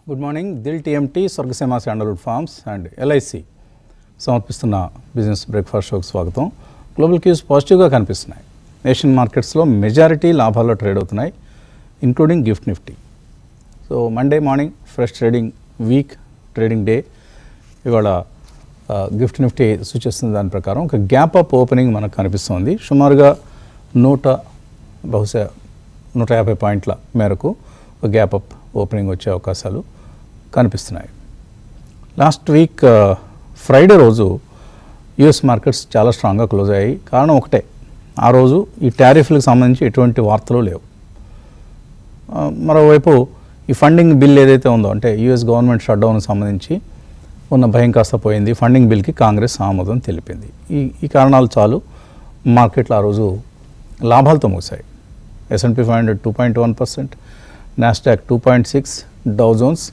Good morning. Dil TMT, Swargaseema sandalwood farms and LIC సమర్పిస్తున్న business breakfast షోకి స్వాగతం. గ్లోబల్ క్యూస్ పాజిటివ్గా కనిపిస్తున్నాయి. ఏషియన్ మార్కెట్స్లో మెజారిటీ లాభాల్లో ట్రేడ్ అవుతున్నాయి, including gift Nifty. So Monday morning fresh trading week, trading day. ఇవాళ గిఫ్ట్ నిఫ్టీ సూచిస్తున్న దాని ప్రకారం ఒక గ్యాప్ అప్ ఓపెనింగ్ మనకు కనిపిస్తుంది. సుమారుగా బహుశా 150 పాయింట్ల మేరకు ఒక గ్యాప్ అప్ ఓపెనింగ్ వచ్చే అవకాశాలు కనిపిస్తున్నాయి. లాస్ట్ వీక్ ఫ్రైడే రోజు యుఎస్ మార్కెట్స్ చాలా స్ట్రాంగ్గా క్లోజ్ అయ్యాయి. కారణం ఒకటే, ఆ రోజు ఈ టారిఫ్లకు సంబంధించి ఎటువంటి వార్తలు లేవు. మరోవైపు ఈ ఫండింగ్ బిల్ ఏదైతే ఉందో, అంటే యుఎస్ గవర్నమెంట్ షట్డౌన్కి సంబంధించి ఉన్న భయం కాస్త పోయింది. ఫండింగ్ బిల్కి కాంగ్రెస్ ఆమోదం తెలిపింది. ఈ కారణాలు చాలు మార్కెట్లు ఆ రోజు లాభాలతో ముగిశాయి. S&P 500 2.1%, నాస్డాక్ 2.6%, డౌ జోన్స్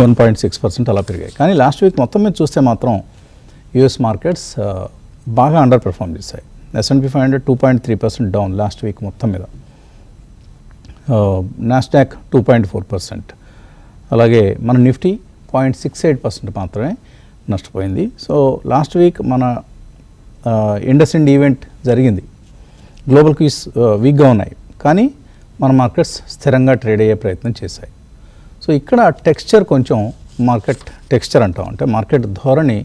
1.6% అలా పెరిగాయి. కానీ లాస్ట్ వీక్ మొత్తం మీద చూస్తే మాత్రం యుఎస్ మార్కెట్స్ బాగా అండర్ పెర్ఫార్మ్ చేశాయి. S&P 500 2.3% డౌన్ లాస్ట్ వీక్ మొత్తం మీద, నాస్డాక్ 2.4%, అలాగే మన నిఫ్టీ 0.68% మాత్రమే నష్టపోయింది. సో లాస్ట్ వీక్ మన ఇండస్ఇండ్ ఈవెంట్ జరిగింది. గ్లోబల్ క్యూస్ వీక్గా ఉన్నాయి, కానీ మన మార్కెట్స్ స్థిరంగా ట్రేడ్ అయ్యే ప్రయత్నం చేశాయి. సో ఇక్కడ టెక్స్చర్ కొంచెం మార్కెట్ టెక్స్చర్ అంటాం, అంటే మార్కెట్ ధోరణి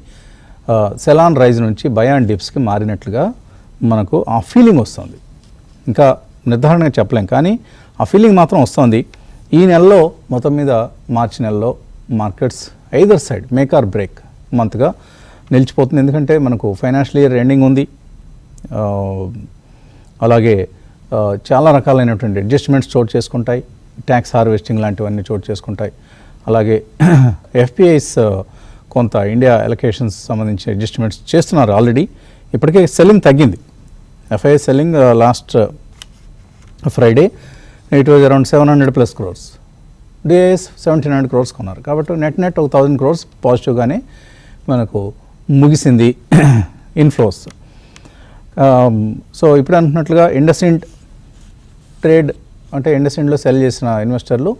సెల్ ఆన్ రైజ్ నుంచి బై అండ్ డిప్స్కి మారినట్లుగా మనకు ఆ ఫీలింగ్ వస్తుంది. ఇంకా నిర్ధారణగా చెప్పలేం, కానీ ఆ ఫీలింగ్ మాత్రం వస్తుంది. ఈ నెలలో మొత్తం మీద మార్చి నెలలో markets either side make or break మంత్గా నిలిచిపోతుంది. ఎందుకంటే మనకు ఫైనాన్షియల్ ఇయర్ ఎండింగ్ ఉంది, అలాగే చాలా రకాలైనటువంటి అడ్జస్ట్మెంట్స్ చోటు చేసుకుంటాయి, ట్యాక్స్ హార్వెస్టింగ్ లాంటివన్నీ చోటు చేసుకుంటాయి. అలాగే ఎఫ్పిఐస్ కొంత ఇండియా ఎలకేషన్స్ సంబంధించి అడ్జస్ట్మెంట్స్ చేస్తున్నారు ఆల్రెడీ. ఇప్పటికే సెల్లింగ్ తగ్గింది. FII selling last Friday it was around 700+ crores, DIIs 1700 crores కొన్నారు. కాబట్టి నెట్ 1000 crores పాజిటివ్గానే మనకు ముగిసింది ఇన్ఫ్లోస్. సో ఇప్పుడు అంటున్నట్లుగా ఇండస్ఇండ్ ట్రేడ్, అంటే ఇండస్ఇండ్లో సెల్ చేసిన ఇన్వెస్టర్లు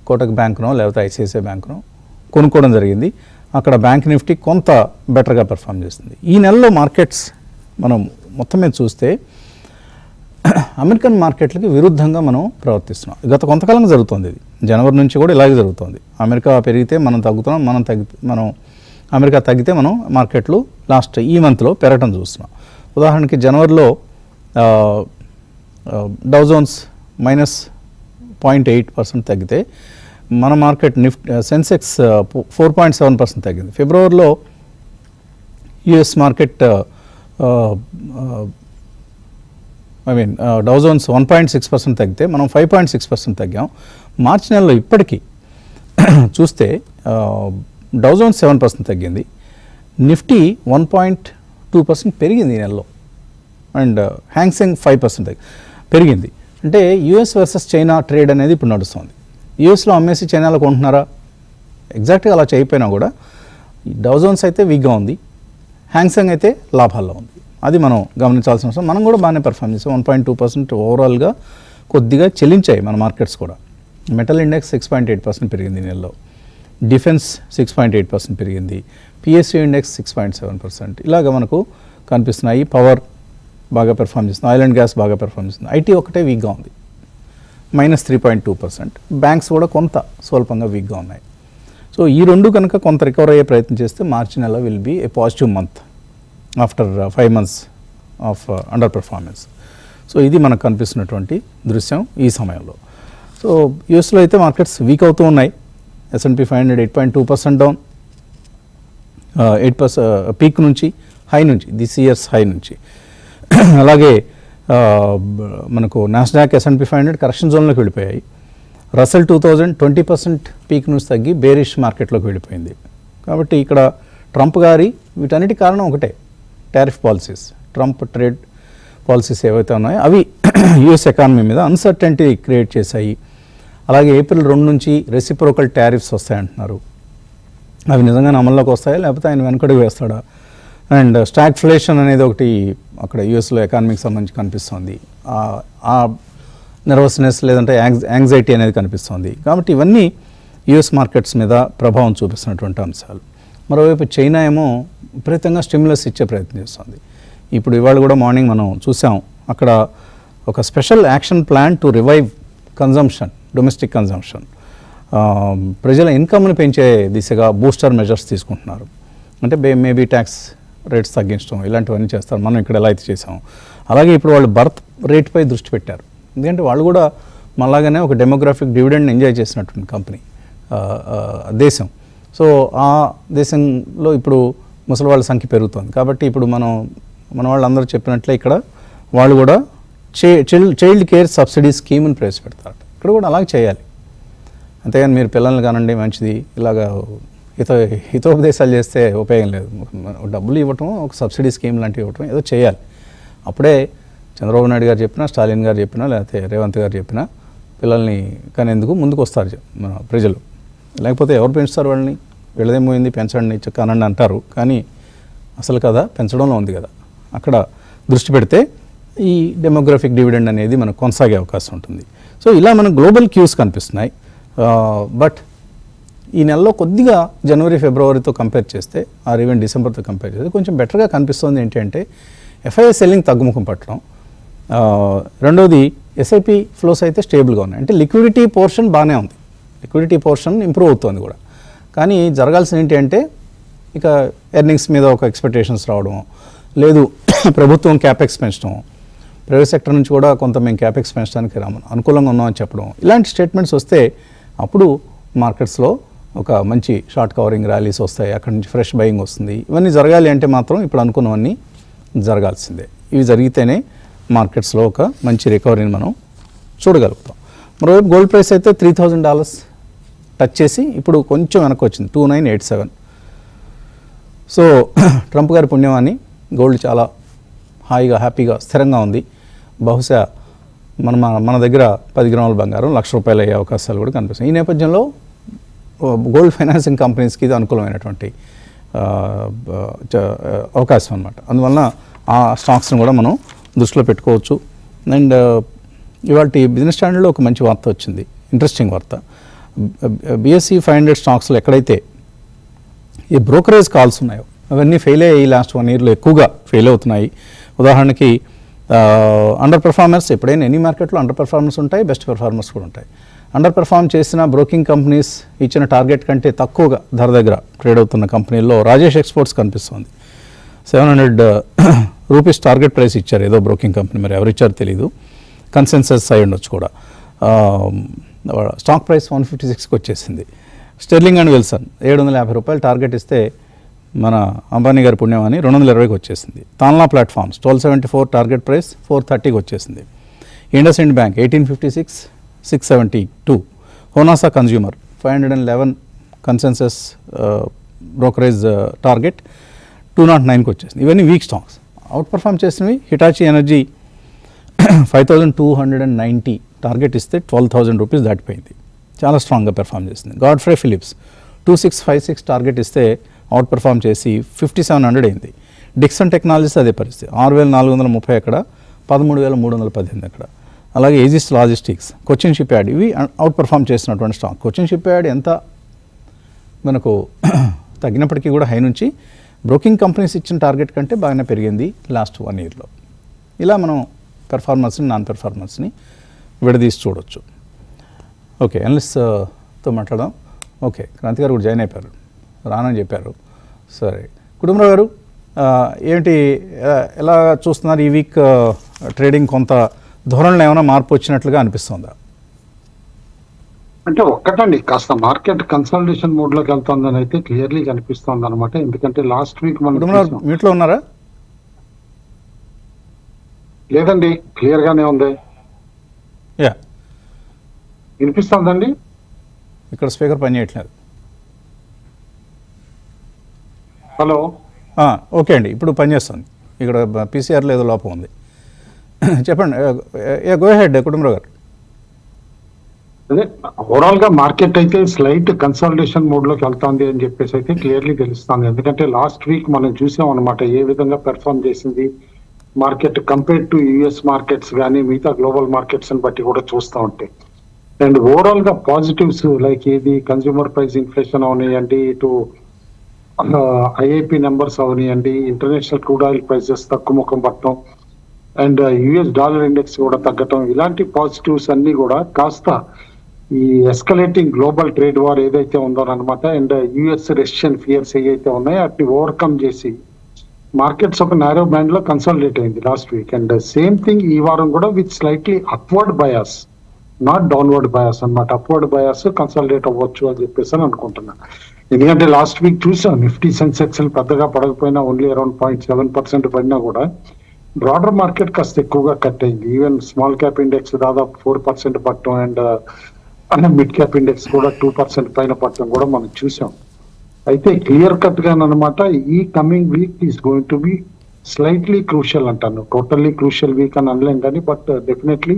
కోటక్ బ్యాంకునో లేకపోతే ఐసిఐసిఐ బ్యాంకునో కొనుక్కోవడం జరిగింది. అక్కడ బ్యాంక్ నిఫ్టీ కొంత బెటర్గా పెర్ఫామ్ చేస్తుంది. ఈ నెలలో మార్కెట్స్ మనం మొత్తం మీద చూస్తే అమెరికన్ మార్కెట్లకి విరుద్ధంగా మనం ప్రవర్తిస్తున్నాం. గత కొంతకాలంగా జరుగుతుంది. ఇది జనవరి నుంచి కూడా ఇలాగే జరుగుతుంది. అమెరికా పెరిగితే మనం తగ్గుతున్నాం, మనం అమెరికా తగ్గితే మనం మార్కెట్లు లాస్ట్ ఈ మంత్లో పెరగడం చూస్తున్నాం. ఉదాహరణకి జనవరిలో డౌ జోన్స్ -0.8% తగ్గితే మన మార్కెట్ సెన్సెక్స్ 4.7% తగ్గింది. ఫిబ్రవరిలో యుఎస్ మార్కెట్ డౌ జోన్స్ 1.6% తగ్గితే మనం 5.6% తగ్గాం. మార్చి నెలలో ఇప్పటికీ చూస్తే డౌ జోన్స్ 7% తగ్గింది, నిఫ్టీ 1.2% పెరిగింది ఈ నెలలో, అండ్ హ్యాంగ్సెంగ్ 5% పెరిగింది. అంటే యూఎస్ వర్సెస్ చైనా ట్రేడ్ అనేది ఇప్పుడు నడుస్తుంది. యూఎస్లో అమ్మేసి చైనాలో కొంటున్నారా? ఎగ్జాక్ట్గా అలా చేయకపోయినా కూడా డౌ జోన్స్ అయితే వీక్గా ఉంది, హ్యాంగ్సెంగ్ అయితే లాభాల్లో ఉంది. అది మనం గమనించాల్సిన అవసరం. మనం కూడా బాగానే పెర్ఫామ్ చేసాం. 1.2% ఓవరాల్గా కొద్దిగా చెల్లించాయి మన మార్కెట్స్ కూడా. మెటల్ ఇండెక్స్ 6.8% పెరిగింది ఈ నెలలో, డిఫెన్స్ 6.8% పెరిగింది, పిఎస్యూ ఇండెక్స్ 6.7%. ఇలాగ మనకు కనిపిస్తున్నాయి. పవర్ బాగా పెర్ఫామ్ చేస్తుంది, ఆయిల్ అండ్ గ్యాస్ బాగా పెర్ఫామ్ చేస్తుంది. ఐటీ ఒకటే వీక్గా ఉంది, -3.2%. బ్యాంక్స్ కూడా కొంత స్వల్పంగా వీక్గా ఉన్నాయి. సో ఈ రెండు కనుక కొంత రికవర్ అయ్యే ప్రయత్నం చేస్తే మార్చి నెల will be a positive month after 5 months of under performance. So ఇది మనకు కనిపిస్తున్నటువంటి దృశ్యం ఈ సమయంలో. సో యూఎస్లో అయితే మార్కెట్స్ వీక్ అవుతూ ఉన్నాయి. S&P 500 8.2% డౌన్, 8% పీక్ నుంచి, హై నుంచి, దిస్ ఇయర్స్ హై నుంచి. అలాగే మనకు నాస్డాక్ S&P 500 కరెక్షన్ జోన్లోకి వెళ్ళిపోయాయి. రసెల్ 2000 20% పీక్ నుంచి తగ్గి బేరిష్ మార్కెట్లోకి వెళ్ళిపోయింది. కాబట్టి ఇక్కడ ట్రంప్ గారి వీటన్నిటి కారణం ఒకటే, tariff policies. Trump trade policies ఏవైతే ఉన్నాయో అవి యుఎస్ ఎకానమీ మీద అన్సర్టెంటీ క్రియేట్ చేశాయి. అలాగే ఏప్రిల్ 2 నుంచి రెసిప్రోకల్ టారిఫ్స్ వస్తాయంటున్నారు. అవి నిజంగానే అమల్లోకి వస్తాయా లేకపోతే ఆయన వెనకడుగు వేస్తాడా? అండ్ స్టాగ్ఫ్లేషన్ అనేది ఒకటి అక్కడ యూఎస్లో ఎకానమీకి సంబంధించి కనిపిస్తుంది. ఆ నర్వస్నెస్ లేదంటే యాంగ్జైటీ అనేది కనిపిస్తుంది. కాబట్టి ఇవన్నీ యుఎస్ మార్కెట్స్ మీద ప్రభావం చూపిస్తున్నటువంటి అంశాలు. మరోవైపు చైనా ఏమో విపరీతంగా స్టిమ్యులస్ ఇచ్చే ప్రయత్నం చేస్తుంది. ఇప్పుడు ఇవాళ కూడా మార్నింగ్ మనం చూసాం, అక్కడ ఒక special action plan to revive consumption, domestic consumption, ప్రజల ఇన్కమ్ని పెంచే దిశగా బూస్టర్ మెజర్స్ తీసుకుంటున్నారు. అంటే మేబీ ట్యాక్స్ రేట్స్ తగ్గించడం ఇలాంటివన్నీ చేస్తారు, మనం ఇక్కడ ఎలా అయితే చేసాం. అలాగే ఇప్పుడు వాళ్ళు బర్త్ రేట్పై దృష్టి పెట్టారు. ఎందుకంటే వాళ్ళు కూడా మళ్ళాగానే ఒక డెమోగ్రాఫిక్ డివిడెండ్ ఎంజాయ్ చేసినటువంటి కంపెనీ దేశం. సో ఆ దేశంలో ఇప్పుడు ముసలి వాళ్ళ సంఖ్య పెరుగుతుంది. కాబట్టి ఇప్పుడు మన వాళ్ళందరూ చెప్పినట్లే ఇక్కడ వాళ్ళు కూడా చైల్డ్ కేర్ సబ్సిడీ స్కీమ్ని ప్రవేశపెడతారు. ఇక్కడ కూడా అలాగే చేయాలి. అంతేగాని మీరు పిల్లల్ని కానండి మంచిది ఇలాగా హితోపదేశాలు చేస్తే ఉపయోగం లేదు. డబ్బులు ఇవ్వటం, ఒక సబ్సిడీ స్కీమ్ లాంటివి ఇవ్వటం ఏదో చేయాలి. అప్పుడే చంద్రబాబు నాయుడు గారు చెప్పినా, స్టాలిన్ గారు చెప్పినా, లేకపోతే రేవంత్ గారు చెప్పినా పిల్లల్ని కనేందుకు ముందుకు వస్తారు మన ప్రజలు. లేకపోతే ఎవరు పెంచుతారు వాళ్ళని? వీళ్ళదేమోయింది పెంచండి కనండి అంటారు, కానీ అసలు కదా పెంచడంలో ఉంది కదా. అక్కడ దృష్టి పెడితే ఈ డెమోగ్రఫిక్ డివిడెండ్ అనేది మనకు కొనసాగే అవకాశం ఉంటుంది. సో ఇలా మనకు గ్లోబల్ క్యూస్ కనిపిస్తున్నాయి. బట్ ఈ నెలలో కొద్దిగా జనవరి ఫిబ్రవరితో కంపేర్ చేస్తే, ఆర్ ఈవెన్ డిసెంబర్తో కంపేర్ చేస్తే కొంచెం బెటర్గా కనిపిస్తుంది. ఏంటంటే ఎఫ్ఐఐ సెల్లింగ్ తగ్గుముఖం పట్టడం, రెండోది ఎస్ఐపి ఫ్లోస్ అయితే స్టేబుల్గా ఉన్నాయి. అంటే లిక్విడిటీ పోర్షన్ బాగానే ఉంది, లిక్విడిటీ పోర్షన్ ఇంప్రూవ్ అవుతుంది కూడా. కానీ జరగాల్సిన ఏంటి అంటే ఇక ఎర్నింగ్స్ మీద ఒక ఎక్స్పెక్టేషన్స్ రావడం, లేదు ప్రభుత్వం క్యాపెక్స్ పెంచడం, ప్రైవేట్ సెక్టర్ నుంచి కూడా కొంత మేము క్యాపెక్స్ పెంచడానికి అనుకూలంగా ఉన్నామని చెప్పడం, ఇలాంటి స్టేట్మెంట్స్ వస్తే అప్పుడు మార్కెట్స్లో ఒక మంచి షార్ట్ కవరింగ్ ర్యాలీస్ వస్తాయి, అక్కడి నుంచి ఫ్రెష్ బయింగ్ వస్తుంది. ఇవన్నీ జరగాలి అంటే మాత్రం ఇప్పుడు అనుకున్నవన్నీ జరగాల్సిందే. ఇవి జరిగితేనే మార్కెట్స్లో ఒక మంచి రికవరీని మనం చూడగలుగుతాం. మరోవైపు గోల్డ్ ప్రైస్ అయితే $3,000 టచ్ చేసి ఇప్పుడు కొంచెం వెనక్కి వచ్చింది, 2987. సో ట్రంప్ గారి పుణ్యమాని గోల్డ్ చాలా హాయిగా హ్యాపీగా స్థిరంగా ఉంది. బహుశా మన దగ్గర 10 గ్రాముల బంగారం ₹1,00,000 అయ్యే అవకాశాలు కూడా కనిపిస్తాయి. ఈ నేపథ్యంలో గోల్డ్ ఫైనాన్సింగ్ కంపెనీస్కి ఇది అనుకూలమైనటువంటి అవకాశం అన్నమాట. అందువలన ఆ స్టాక్స్ని కూడా మనం దృష్టిలో పెట్టుకోవచ్చు. అండ్ ఇవాళ బిజినెస్ స్టాండర్డ్లో ఒక మంచి వార్త వచ్చింది, ఇంట్రెస్టింగ్ వార్త. BSE 500 స్టాక్స్లో ఎక్కడైతే ఈ బ్రోకరేజ్ కాల్స్ ఉన్నాయో అవన్నీ ఫెయిల్ అయ్యాయి. లాస్ట్ 1 ఇయర్లో ఎక్కువగా ఫెయిల్ అవుతున్నాయి. ఉదాహరణకి అండర్ పెర్ఫార్మర్స్, ఎప్పుడైనా ఎనీ మార్కెట్లో అండర్ పెర్ఫార్మర్స్ ఉంటాయి, బెస్ట్ పెర్ఫార్మర్స్ కూడా ఉంటాయి. అండర్ పెర్ఫార్మ్ చేసిన బ్రోకింగ్ కంపెనీస్ ఇచ్చిన టార్గెట్ కంటే తక్కువగా ధర దగ్గర ట్రేడ్ అవుతున్న కంపెనీల్లో రాజేష్ ఎక్స్పోర్ట్స్ కనిపిస్తుంది. 700 రూపీస్ టార్గెట్ ప్రైస్ ఇచ్చారు ఏదో బ్రోకింగ్ కంపెనీ, మరి ఎవరు ఇచ్చారో తెలీదు, కన్సెన్సస్ అయి ఉండొచ్చు కూడా. స్టాక్ ప్రైస్ 156కి వచ్చేసింది. స్టెర్లింగ్ అండ్ విల్సన్ ₹750 టార్గెట్ ఇస్తే మన అంబానీ గారి పుణ్యమాని 220కి వచ్చేసింది. తాన్లా ప్లాట్ఫామ్స్ 1274 టార్గెట్ ప్రైస్ 430కి వచ్చేసింది. IndusInd bank 1856 672. Honasa consumer 511 consensus brokerage target 209కి వచ్చేసింది. ఇవన్నీ వీక్ స్టాక్స్. అవుట్ పర్ఫామ్ చేసినవి హిటాచీ ఎనర్జీ 5290 టార్గెట్ ఇస్తే 12,000 రూపీస్ దాటిపోయింది, చాలా స్ట్రాంగ్గా పెర్ఫామ్ చేసింది. గాడ్ఫ్రే ఫిలిప్స్ 2656 టార్గెట్ ఇస్తే అవుట్ పర్ఫామ్ చేసి 5700 అయింది. డిక్సన్ టెక్నాలజీస్ అదే పరిస్థితి, 6430 అక్కడ, 13318 అక్కడ. అలాగే Aegis logistics, Cochin ship yard, ఇవి అవుట్ పర్ఫామ్ చేసినటువంటి స్టాక్. కొచ్చిన్ షిప్ యార్డ్ ఎంత మనకు తగ్గినప్పటికీ కూడా హై నుంచి బ్రోకింగ్ కంపెనీస్ ఇచ్చిన టార్గెట్ కంటే బాగానే పెరిగింది లాస్ట్ 1 ఇయర్లో. ఇలా మనం పెర్ఫార్మన్స్ని, నాన్ పెర్ఫార్మన్స్ని విడదీసి చూడొచ్చు. ఓకే, అనలిస్ట్తో మాట్లాడదాం. ఓకే, క్రాంతి గారు కూడా జాయిన్ అయిపోయారు, రానని చెప్పారు. సరే, కుటుంబరావు గారు ఏంటి, ఎలా చూస్తున్నారు ఈ వీక్ ట్రేడింగ్? కొంత ధోరణిలో ఏమైనా మార్పు వచ్చినట్లుగా అనిపిస్తుందా? అంటే ఒక్కటండి, కాస్త మార్కెట్ కన్సల్టేషన్ మోడ్ లోకి వెళ్తుందని అయితే క్లియర్లీ కనిపిస్తుంది అనమాట. ఎందుకంటే లాస్ట్ వీక్ మనం మీట్లో ఉన్నారా? లేదండి, క్లియర్ గానే ఉంది. యా, వినిపిస్తుందండి. ఇక్కడ స్పీకర్ పనిచేయట్లేదు. హలో, ఓకే అండి, ఇప్పుడు పనిచేస్తుంది. ఇక్కడ పీసీఆర్లో ఏదో లోపం ఉంది. చెప్పండి, గో హెడ్ కుటుంబరావు గారు. అదే ఓవరాల్ గా మార్కెట్ అయితే స్లైట్ కన్సల్టేషన్ మోడ్ లోకి వెళ్తుంది అని చెప్పేసి అయితే క్లియర్లీ తెలుస్తుంది. ఎందుకంటే లాస్ట్ వీక్ మనం చూసాం అనమాట ఏ విధంగా పెర్ఫార్మ్ చేసింది market compare to US markets కానీ మిగతా గ్లోబల్ మార్కెట్స్ బట్టి కూడా చూస్తూ ఉంటే. అండ్ ఓవరాల్ గా పాజిటివ్స్ లైక్ ఏది కన్స్యూమర్ ప్రైస్ ఇన్ఫ్లేషన్ అవనివ్వండి, ఇటు ఐఐపి నెంబర్స్ అవనివ్వండి, ఇంటర్నేషనల్ క్రూడ్ ఆయిల్ ప్రైసెస్ తక్కువ ముఖం పట్టడం, అండ్ యుఎస్ డాలర్ ఇండెక్స్ కూడా తగ్గటం, ఇలాంటి పాజిటివ్స్ అన్ని కూడా కాస్త ఈ ఎస్కలేటింగ్ గ్లోబల్ ట్రేడ్ వార్ ఏదైతే ఉందో అనమాట, అండ్ యుఎస్ రష్యన్ ఫియర్స్ ఏవైతే ఉన్నాయో వాటిని ఓవర్కమ్ చేసి మార్కెట్స్ ఒక నారో బ్యాండ్ లో కన్సాలిడేట్ అయింది last week. And same thing ఈ వారం కూడా with slightly upward bias, not downward bias అన్నమాట, అప్వర్డ్ బయాస్ కన్సాలిడేట్ అవ్వచ్చు అని చెప్పేసి అని అనుకుంటున్నా. ఎందుకంటే లాస్ట్ వీక్ చూసాం నిఫ్టీ సెన్సెక్స్ పెద్దగా పడకపోయినా ఓన్లీ అరౌండ్ 0.7% పడినా కూడా బ్రాడర్ మార్కెట్ కాస్త ఎక్కువగా కట్ అయింది. ఈవెన్ స్మాల్ క్యాప్ ఇండెక్స్ దాదాపు 4% పట్టడం, అండ్ మిడ్ క్యాప్ ఇండెక్స్ కూడా 2% పైన పట్టడం కూడా మనం చూసాం. అయితే క్లియర్ కట్ గా అనమాట ఈ coming week is going to be slightly crucial అంటాను. టోటల్లీ క్రూషియల్ వీక్ అని అనలేం కానీ బట్ డెఫినెట్లీ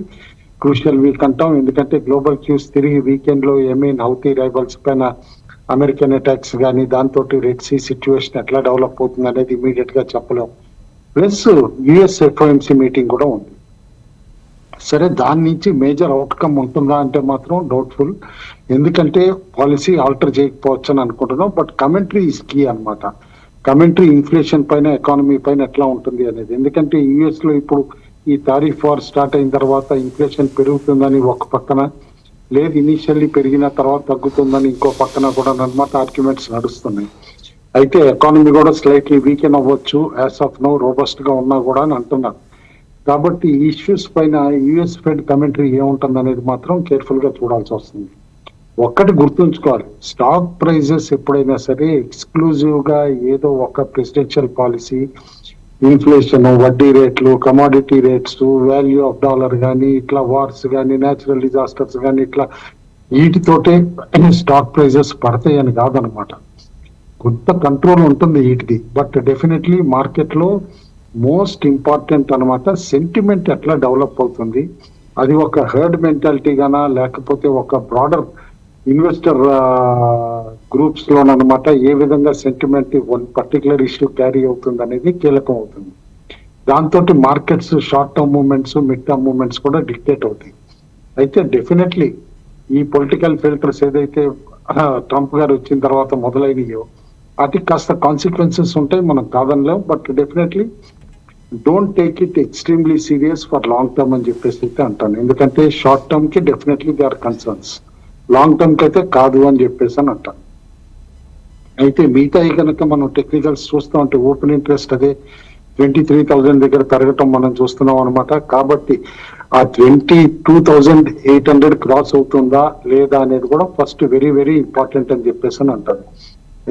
క్రూషియల్ వీక్ అంటాం. ఎందుకంటే గ్లోబల్ క్యూస్ తిరిగి వీకెండ్ లో ఏమైనా హౌతీ రైవల్స్ పైన అమెరికన్ అటాక్స్ కానీ దాంతో రెడ్ సీ సిచ్యువేషన్ ఎట్లా డెవలప్ అవుతుంది అనేది ఇమీడియట్ గా చెప్పలేం. ప్లస్ యుఎస్ ఎఫ్ఓఎంసీ మీటింగ్ కూడా ఉంది. సరే దాని నుంచి మేజర్ అవుట్కమ్ ఉంటుందా అంటే మాత్రం డౌట్ఫుల్, ఎందుకంటే పాలసీ ఆల్టర్ చేయకపోవచ్చు అని అనుకుంటున్నాం. బట్ కమెంటరీ ఈస్ కీ అనమాట. కమెంటరీ ఇన్ఫ్లేషన్ పైన, ఎకానమీ పైన ఎట్లా ఉంటుంది అనేది. ఎందుకంటే యుఎస్ లో ఇప్పుడు ఈ టారిఫ్ వార్ స్టార్ట్ అయిన తర్వాత ఇన్ఫ్లేషన్ పెరుగుతుందని ఒక పక్కన, లేదు ఇనిషియల్లీ పెరిగిన తర్వాత తగ్గుతుందని ఇంకో పక్కన కూడా అనమాట ఆర్గ్యుమెంట్స్ నడుస్తున్నాయి. అయితే ఎకానమీ కూడా స్లైట్లీ వీకెన్ అవ్వచ్చు యాజ్ ఆఫ్ నో, రోబస్ట్ గా ఉన్నా కూడా అని అంటున్నారు. కాబట్టి ఈ ఇష్యూస్ పైన యుఎస్ ఫెడ్ కమెంటరీ ఏముంటుంది అనేది మాత్రం కేర్ఫుల్ గా చూడాల్సి వస్తుంది. ఒక్కటి గుర్తుంచుకోవాలి, స్టాక్ ప్రైజెస్ ఎప్పుడైనా సరే ఎక్స్క్లూజివ్ గా ఏదో ఒక ప్రెసిడెన్షియల్ పాలసీ, ఇన్ఫ్లేషన్, వడ్డీ రేట్లు, commodity rates, value of dollar కానీ, ఇట్లా వార్స్ కానీ, న్యాచురల్ డిజాస్టర్స్ కానీ, ఇట్లా వీటితోటే స్టాక్ ప్రైజెస్ పడతాయి అని కాదనమాట. కొంత కంట్రోల్ ఉంటుంది వీటికి. బట్ డెఫినెట్లీ మార్కెట్ లో మోస్ట్ ఇంపార్టెంట్ అనమాట సెంటిమెంట్ ఎట్లా డెవలప్ అవుతుంది. అది ఒక హర్డ్ మెంటాలిటీ గానా లేకపోతే ఒక బ్రాడర్ ఇన్వెస్టర్ గ్రూప్స్ లోనమాట ఏ విధంగా sentiment one particular issue carry అవుతుంది అనేది కీలకం అవుతుంది. దాంతో markets short term movements, mid term movements కూడా డిక్టేట్ అవుతాయి. అయితే డెఫినెట్లీ ఈ పొలిటికల్ ఫిల్టర్స్ ఏదైతే ట్రంప్ గారు వచ్చిన తర్వాత మొదలైనయో వాటికి కాస్త కాన్సిక్వెన్సెస్ ఉంటాయి, మనం కాదనలేం. But definitely don't take it extremely serious for long term అని చెప్పేసి అయితే అంటాను. ఎందుకంటే షార్ట్ టర్మ్ కి definitely they are concerns, long term కి అయితే కాదు అని చెప్పేసి అని అంటాను. అయితే మిగతా కనుక మనం టెక్నికల్స్ చూస్తాం అంటే ఓపెన్ ఇంట్రెస్ట్ అదే 23,000 దగ్గర పెరగటం మనం చూస్తున్నాం అనమాట. కాబట్టి ఆ 22,800 క్రాస్ అవుతుందా లేదా అనేది కూడా ఫస్ట్ వెరీ వెరీ ఇంపార్టెంట్ అని చెప్పేసి అని అంటారు.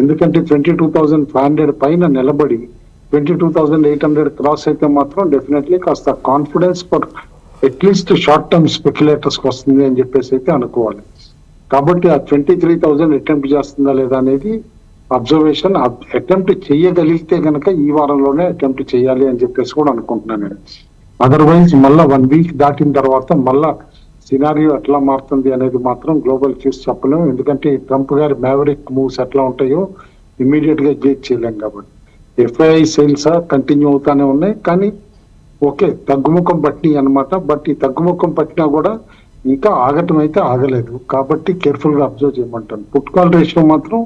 ఎందుకంటే 22,500 పైన నిలబడి 22,800 క్రాస్ అయితే మాత్రం డెఫినెట్లీ కాస్త confidence for at least short term speculators కి వస్తుంది అని చెప్పేసి అయితే అనుకోవాలి. కాబట్టి ఆ 23,000 అటెంప్ట్ చేస్తుందా లేదా అనేది అబ్జర్వేషన్. అటెంప్ట్ చేయగలిగితే గనక ఈ వారంలోనే అటెంప్ట్ చేయాలి అని చెప్పేసి కూడా అనుకుంటున్నాను నేను. అదర్వైజ్ మళ్ళా 1 వీక్ దాటిన తర్వాత మళ్ళా సినారియో ఎట్లా మారుతుంది అనేది మాత్రం గ్లోబల్ క్యూస్ చెప్పలేము. ఎందుకంటే ట్రంప్ గారి మ్యావరిక్ మూవ్స్ ఎట్లా ఉంటాయో ఇమీడియట్ గా గేట్ చేయలేం. కాబట్టి ఎఫ్ఐఐ సేల్స్ కంటిన్యూ అవుతానే ఉన్నాయి, కానీ ఓకే తగ్గుముఖం పట్టినాయి అనమాట. బట్ ఈ తగ్గుముఖం పట్టినా కూడా ఇంకా ఆగటం అయితే ఆగలేదు. కాబట్టి కేర్ఫుల్ గా అబ్జర్వ్ చేయమంటాను. పుట్ కాల్ రేషియో మాత్రం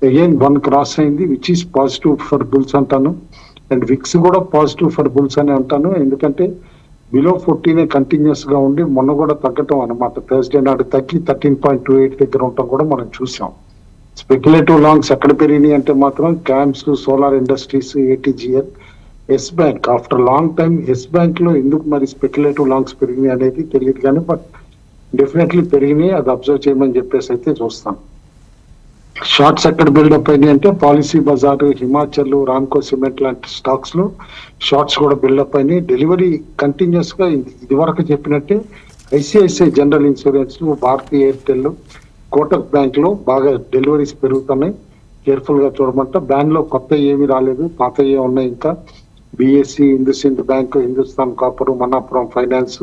అగైన్ 1 క్రాస్ అయింది, which is positive for bulls అంటాను. అండ్ విక్స్ కూడా పాజిటివ్ ఫర్ బుల్స్ అని అంటాను. ఎందుకంటే బిలో 14 కంటిన్యూస్ గా ఉండి మొన్న కూడా తగ్గటం అనమాట. థర్స్డే నాడు తగ్గి 13.28 దగ్గర ఉండటం కూడా మనం చూసాం. స్పెక్యులేటివ్ లాంగ్స్ ఎక్కడ పెరిగినాయి అంటే మాత్రం CAMS, solar industries, ATGL, Yes bank. After long time Yes bank లో ఎందుకు మరి స్పెక్యులేటివ్ లాంగ్స్ పెరిగినాయి అనేది తెలియదు, కానీ బట్ డెఫినెట్లీ పెరిగినాయి. అది అబ్జర్వ్ చేయమని చెప్పేసి అయితే చూస్తాం. షార్ట్స్ ఎక్కడ బిల్డప్ అయినాయి అంటే పాలసీ బజార్, హిమాచల్, రామ్కో సిమెంట్ లాంటి స్టాక్స్ లో షార్ట్స్ కూడా బిల్డప్ అయినాయి. డెలివరీ కంటిన్యూస్ గా ఇది వరకు చెప్పినట్టే ICICI general insurance, Bharti Airtel, Kotak bank లో బాగా డెలివరీస్ పెరుగుతున్నాయి. కేర్ఫుల్ గా చూడమంట. బ్యాన్ లో కొత్త ఏమీ రాలేదు, పాత ఏ ఉన్నాయి ఇంకా. BSE, IndusInd bank, Hindustan copper, Manappuram finance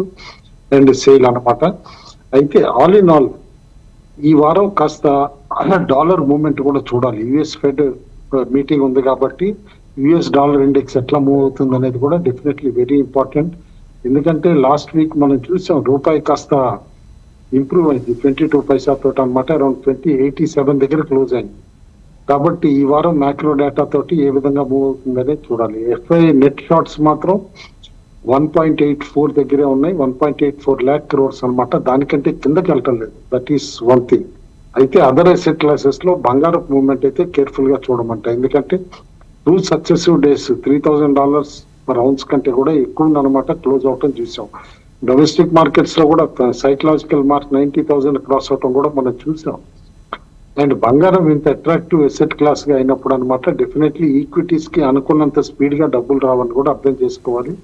and SAIL అనమాట. అయితే ఆల్ ఇన్ ఆల్ ఈ వారం కాస్త డాలర్ మూవ్మెంట్ కూడా చూడాలి. యుఎస్ ఫెడ్ మీటింగ్ ఉంది కాబట్టి యుఎస్ డాలర్ ఇండెక్స్ ఎట్లా మూవ్ అవుతుంది అనేది కూడా డెఫినెట్లీ వెరీ ఇంపార్టెంట్. ఎందుకంటే లాస్ట్ వీక్ మనం చూసాం రూపాయి కాస్త ఇంప్రూవ్ అయింది 22 పైసా తోటి అనమాట. అరౌండ్ 2087 దగ్గర క్లోజ్ అయింది. కాబట్టి ఈ వారం మ్యాక్రో డేటా తోటి ఏ విధంగా మూవ్ అవుతుందనే చూడాలి. ఎఫ్ఐ నెట్ షార్ట్స్ మాత్రం 1.84 దగ్గరే ఉన్నాయి. 1.84 lakh crores అనమాట. దానికంటే కిందకి వెళ్ళటం లేదు. That is one thing. అయితే అదర్ అసెట్ క్లాసెస్ లో బంగారపు మూవ్మెంట్ అయితే కేర్ఫుల్ గా చూడమంట. ఎందుకంటే 2 సక్సెసివ్ డేస్ $3,000 పర్ ఔన్స్ కంటే కూడా ఎక్కువ ఉందన్నమాట క్లోజ్ అవటం చూసాం. డొమెస్టిక్ మార్కెట్స్ లో కూడా సైకలాజికల్ మార్క్ 90,000 క్రాస్ అవటం కూడా మనం చూసాం. అండ్ బంగారం ఇంత అట్రాక్టివ్ ఎసెట్ క్లాస్ గా అయినప్పుడు అనమాట డెఫినెట్లీ ఈక్విటీస్ కి అనుకున్నంత స్పీడ్ గా డబ్బులు రావని కూడా అర్థం చేసుకోవాలి.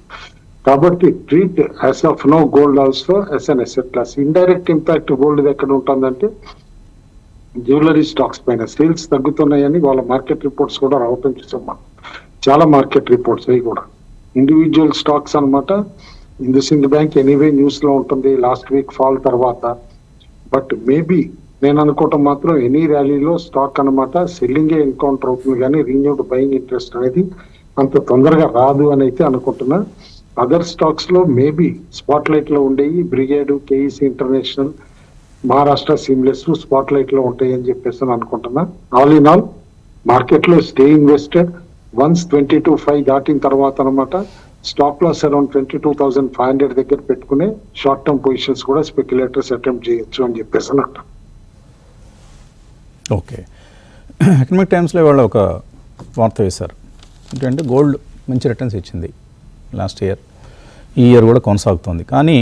కాబట్టి treat as of now gold also as an asset class. Indirect impact gold ఎక్కడ ఉంటుందంటే జ్యువెలరీ స్టాక్స్ పైన సేల్స్ తగ్గుతున్నాయని వాళ్ళ మార్కెట్ రిపోర్ట్స్ కూడా రావటం చూసాం మనం. చాలా మార్కెట్ రిపోర్ట్స్ అవి కూడా ఇండివిజువల్ స్టాక్స్ అనమాట. సింధ్ బ్యాంక్ ఎనీవే న్యూస్ లో ఉంటుంది లాస్ట్ వీక్ ఫాల్ తర్వాత. బట్ మేబీ నేను అనుకోవటం మాత్రం ఎనీ ర్యాలీలో స్టాక్ అనమాట సెల్లింగే ఎన్కౌంటర్ అవుతుంది, కానీ రీన్యూడ్ బయింగ్ ఇంట్రెస్ట్ అనేది అంత తొందరగా రాదు అని అయితే అనుకుంటున్నా. అదర్ స్టాక్స్ లో మేబీ స్పాట్ లైట్ లో ఉండేవి brigade, KEC international, Maharashtra seamless spot light లో ఉంటాయి అని చెప్పేసి అనుకుంటున్నా. ఆల్ ఇన్ ఆల్ మార్కెట్ లో స్టే ఇన్వెస్టెడ్. వన్స్ 22,500 దాటిన తర్వాత అనమాట స్టాప్ లాస్ అరౌండ్ 22,500 దగ్గర పెట్టుకునే షార్ట్ టర్మ్ పొజిషన్స్ కూడా స్పెక్యులేటర్స్ అటెంప్ట్ చేయొచ్చు అని చెప్పేసి అంట. ఓకే, ఎకనామిక్ టైమ్స్లో ఇవాళ ఒక వార్త వేశారు. ఏంటంటే గోల్డ్ మంచి రిటర్న్స్ ఇచ్చింది లాస్ట్ ఇయర్, ఈ ఇయర్ కూడా కొనసాగుతుంది. కానీ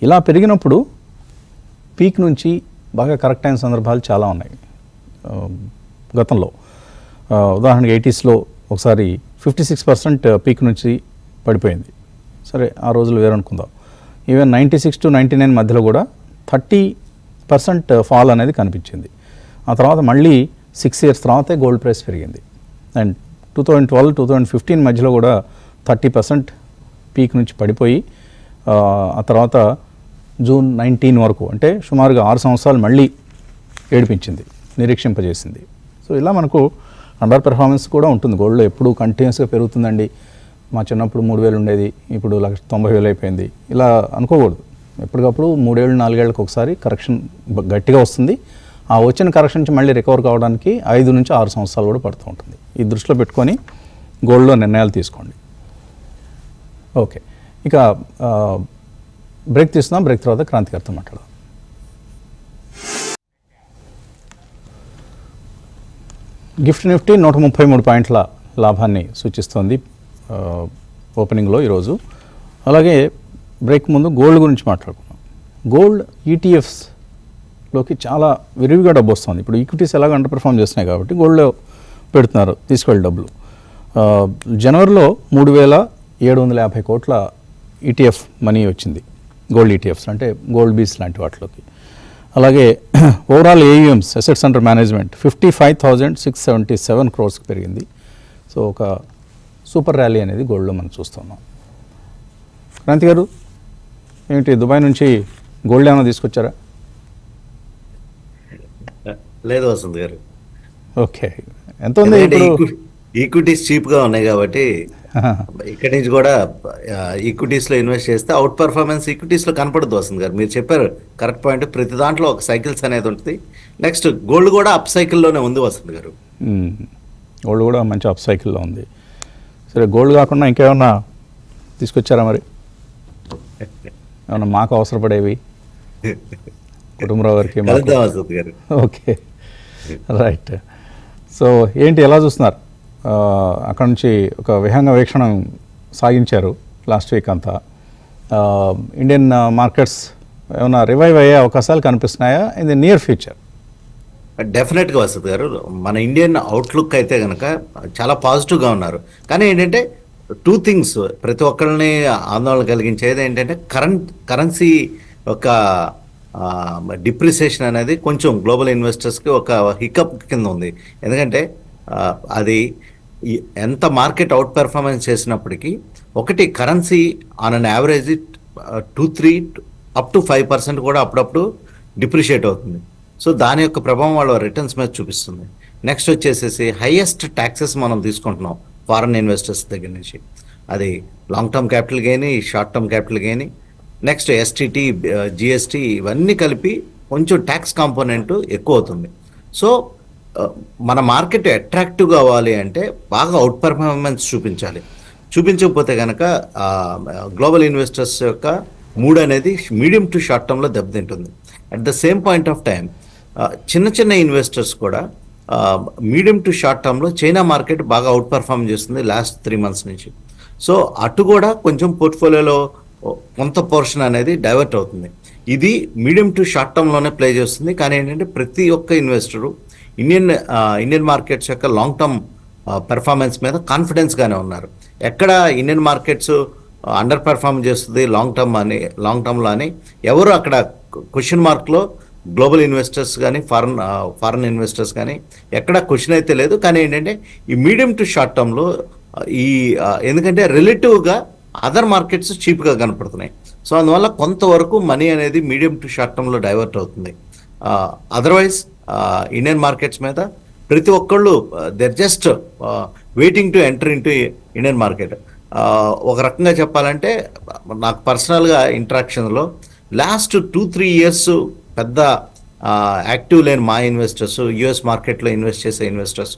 ఇలా పెరిగినప్పుడు పీక్ నుంచి బాగా కరెక్ట్ అయిన సందర్భాలు చాలా ఉన్నాయి గతంలో. ఉదాహరణకి 80s ఒకసారి 56% పీక్ నుంచి పడిపోయింది. సరే, ఆ రోజులు వేరనుకుందాం. ఈవెన్ 96 to 99 మధ్యలో కూడా 30% ఫాల్ అనేది కనిపించింది. ఆ తర్వాత మళ్ళీ 6 years తర్వాతే గోల్డ్ ప్రైస్ పెరిగింది. అండ్ 2012, 2015 మధ్యలో కూడా 30% పీక్ నుంచి పడిపోయి ఆ తర్వాత June 19 వరకు, అంటే సుమారుగా 6 సంవత్సరాలు మళ్ళీ ఏడిపించింది, నిరీక్షింపజేసింది. సో ఇలా మనకు అండర్ పెర్ఫార్మెన్స్ కూడా ఉంటుంది. గోల్డ్లో ఎప్పుడు కంటిన్యూస్గా పెరుగుతుందండి, మా చిన్నప్పుడు 3,000 ఉండేది, ఇప్పుడు 90,000 అయిపోయింది, ఇలా అనుకోకూడదు. ఎప్పటికప్పుడు 3 ఏళ్ళు 4 ఏళ్ళకి ఒకసారి కరెక్షన్ గట్టిగా వస్తుంది. ఆ వచ్చిన కరెక్షన్ నుంచి మళ్ళీ రికవర్ కావడానికి 5 నుంచి 6 సంవత్సరాలు కూడా పడుతూ ఉంటుంది. ఈ దృష్టిలో పెట్టుకొని గోల్డ్లో నిర్ణయాలు తీసుకోండి. ఓకే, ఇక బ్రేక్ తీస్తున్నాం. బ్రేక్ తర్వాత క్రాంతి గారితో మాట్లాడదాం. గిఫ్ట్ నిఫ్టీ 133 పాయింట్ల లాభాన్ని సూచిస్తోంది ఓపెనింగ్లో ఈరోజు. అలాగే బ్రేక్ ముందు గోల్డ్ గురించి మాట్లాడుకున్నాం. గోల్డ్ ఈటీఎఫ్స్లోకి చాలా విరివిగా డబ్బు వస్తుంది. ఇప్పుడు ఈక్విటీస్ ఎలాగ అండర్ పెర్ఫామ్ చేస్తున్నాయి కాబట్టి గోల్డ్లో పెడుతున్నారు తీసుకెళ్ళి డబ్బులు. జనవరిలో 3,750 కోట్ల ఈటీఎఫ్ మనీ వచ్చింది, గోల్డ్ ఈటీఎఫ్స్ అంటే గోల్డ్ బీస్ లాంటి వాటిలోకి. అలాగే overall AUMs assets under management 55,677 crores పెరిగింది. సో ఒక సూపర్ ర్యాలీ అనేది గోల్డ్లో మనం చూస్తున్నాం. క్రాంతి గారు, ఏమిటి దుబాయ్ నుంచి గోల్డ్ ఏమైనా తీసుకొచ్చారా? లేదు వసంత్ గారు. ఓకే, ఎంత ఉంది ఇప్పుడు? ఈక్విటీస్ చీప్ గా ఉన్నాయి కాబట్టి ఇక్కడి నుంచి కూడా ఈక్విటీస్ లో ఇన్వెస్ట్ చేస్తే అవుట్ పర్ఫార్మెన్స్ ఈక్విటీస్ లో కనపడదు వసంత్ గారు. మీరు చెప్పారు కరెక్ట్ పాయింట్. ప్రతి దాంట్లో ఒక సైకిల్స్ అనేది ఉంటుంది. నెక్స్ట్ గోల్డ్ కూడా అప్ సైకిల్లోనే ఉంది వసంత్ గారు. గోల్డ్ కూడా మంచి అప్ సైకిల్లో ఉంది. సరే, గోల్డ్ కాకుండా ఇంకేమన్నా తీసుకొచ్చారా మరి? ఏమన్నా మాకు అవసరపడేవి కుటుంబరావు గారికి? Okay, right. సో ఏంటి, ఎలా చూస్తున్నారు? అక్కడ నుంచి ఒక విహంగ వీక్షణం సాగించారు లాస్ట్ వీక్ అంతా. ఇండియన్ మార్కెట్స్ ఏమైనా రివైవ్ అయ్యే అవకాశాలు కనిపిస్తున్నాయా ఇన్ ది నియర్ ఫ్యూచర్? డెఫినెట్గా వసంత్ గారు, మన ఇండియన్ అవుట్లుక్ అయితే కనుక చాలా పాజిటివ్గా ఉన్నారు. కానీ ఏంటంటే 2 things ప్రతి ఒక్కరిని ఆందోళన కలిగించేది ఏంటంటే కరెన్సీ ఒక డిప్రిసియేషన్ అనేది కొంచెం గ్లోబల్ ఇన్వెస్టర్స్కి ఒక హికప్ కింద ఉంది. ఎందుకంటే అది ఎంత మార్కెట్ అవుట్ పెర్ఫార్మెన్స్ చేసినప్పటికీ ఒకటి currency on an average 2-3 up to 5% కూడా అప్పుడప్పుడు డిప్రిషియేట్ అవుతుంది. సో దాని యొక్క ప్రభావం వాళ్ళ రిటర్న్స్ మీద చూపిస్తుంది. నెక్స్ట్ వచ్చేసేసి హైయెస్ట్ ట్యాక్సెస్ మనం తీసుకుంటున్నాం ఫారెన్ ఇన్వెస్టర్స్ దగ్గర నుంచి. అది long term capital gain, short term capital gain, next STT, GST ఇవన్నీ కలిపి కొంచెం ట్యాక్స్ కాంపోనెంట్ ఎక్కువ అవుతుంది. సో మన మార్కెట్ అట్రాక్టివ్ కావాలి అంటే బాగా అవుట్ పర్ఫార్మెన్స్ చూపించకపోతే కనుక గ్లోబల్ ఇన్వెస్టర్స్ యొక్క మూడ్ అనేది మీడియం టు షార్ట్ టర్మ్లో దెబ్బతింటుంది. At the same point of time చిన్న ఇన్వెస్టర్స్ కూడా మీడియం టు షార్ట్ టర్మ్లో చైనా మార్కెట్ బాగా అవుట్ పర్ఫార్మ్ చేస్తుంది లాస్ట్ 3 months నుంచి. సో అటు కూడా కొంచెం పోర్ట్ఫోలియోలో కొంత పోర్షన్ అనేది డైవర్ట్ అవుతుంది. ఇది మీడియం టు షార్ట్ టర్మ్లోనే ప్లే చేస్తుంది. కానీ ఏంటంటే ప్రతి ఒక్క ఇన్వెస్టరు ఇండియన్ మార్కెట్స్ యొక్క లాంగ్ టర్మ్ పెర్ఫార్మెన్స్ మీద కాన్ఫిడెన్స్గానే ఉన్నారు. ఎక్కడ ఇండియన్ మార్కెట్స్ అండర్ పెర్ఫార్మ్ చేస్తుంది లాంగ్ టర్మ్లో అని ఎవరు అక్కడ క్వశ్చన్ మార్క్లో గ్లోబల్ ఇన్వెస్టర్స్ కానీ ఫారెన్ ఇన్వెస్టర్స్ కానీ ఎక్కడ క్వశ్చన్ అయితే లేదు. కానీ ఏంటంటే ఈ మీడియం టు షార్ట్ టర్మ్లో ఎందుకంటే రిలేటివ్గా అదర్ మార్కెట్స్ చీప్గా కనపడుతున్నాయి. సో అందువల్ల కొంతవరకు మనీ అనేది మీడియం టు షార్ట్ టర్మ్లో డైవర్ట్ అవుతుంది. అదర్వైజ్ ఇండియన్ మార్కెట్స్ మీద ప్రతి ఒక్కళ్ళు they're just waiting to enter into Indian market. ఒక రకంగా చెప్పాలంటే నాకు పర్సనల్గా ఇంటరాక్షన్లో లాస్ట్ 2-3 years పెద్ద యాక్టివ్ లేని మా ఇన్వెస్టర్స్, యుఎస్ మార్కెట్లో ఇన్వెస్ట్ చేసే investors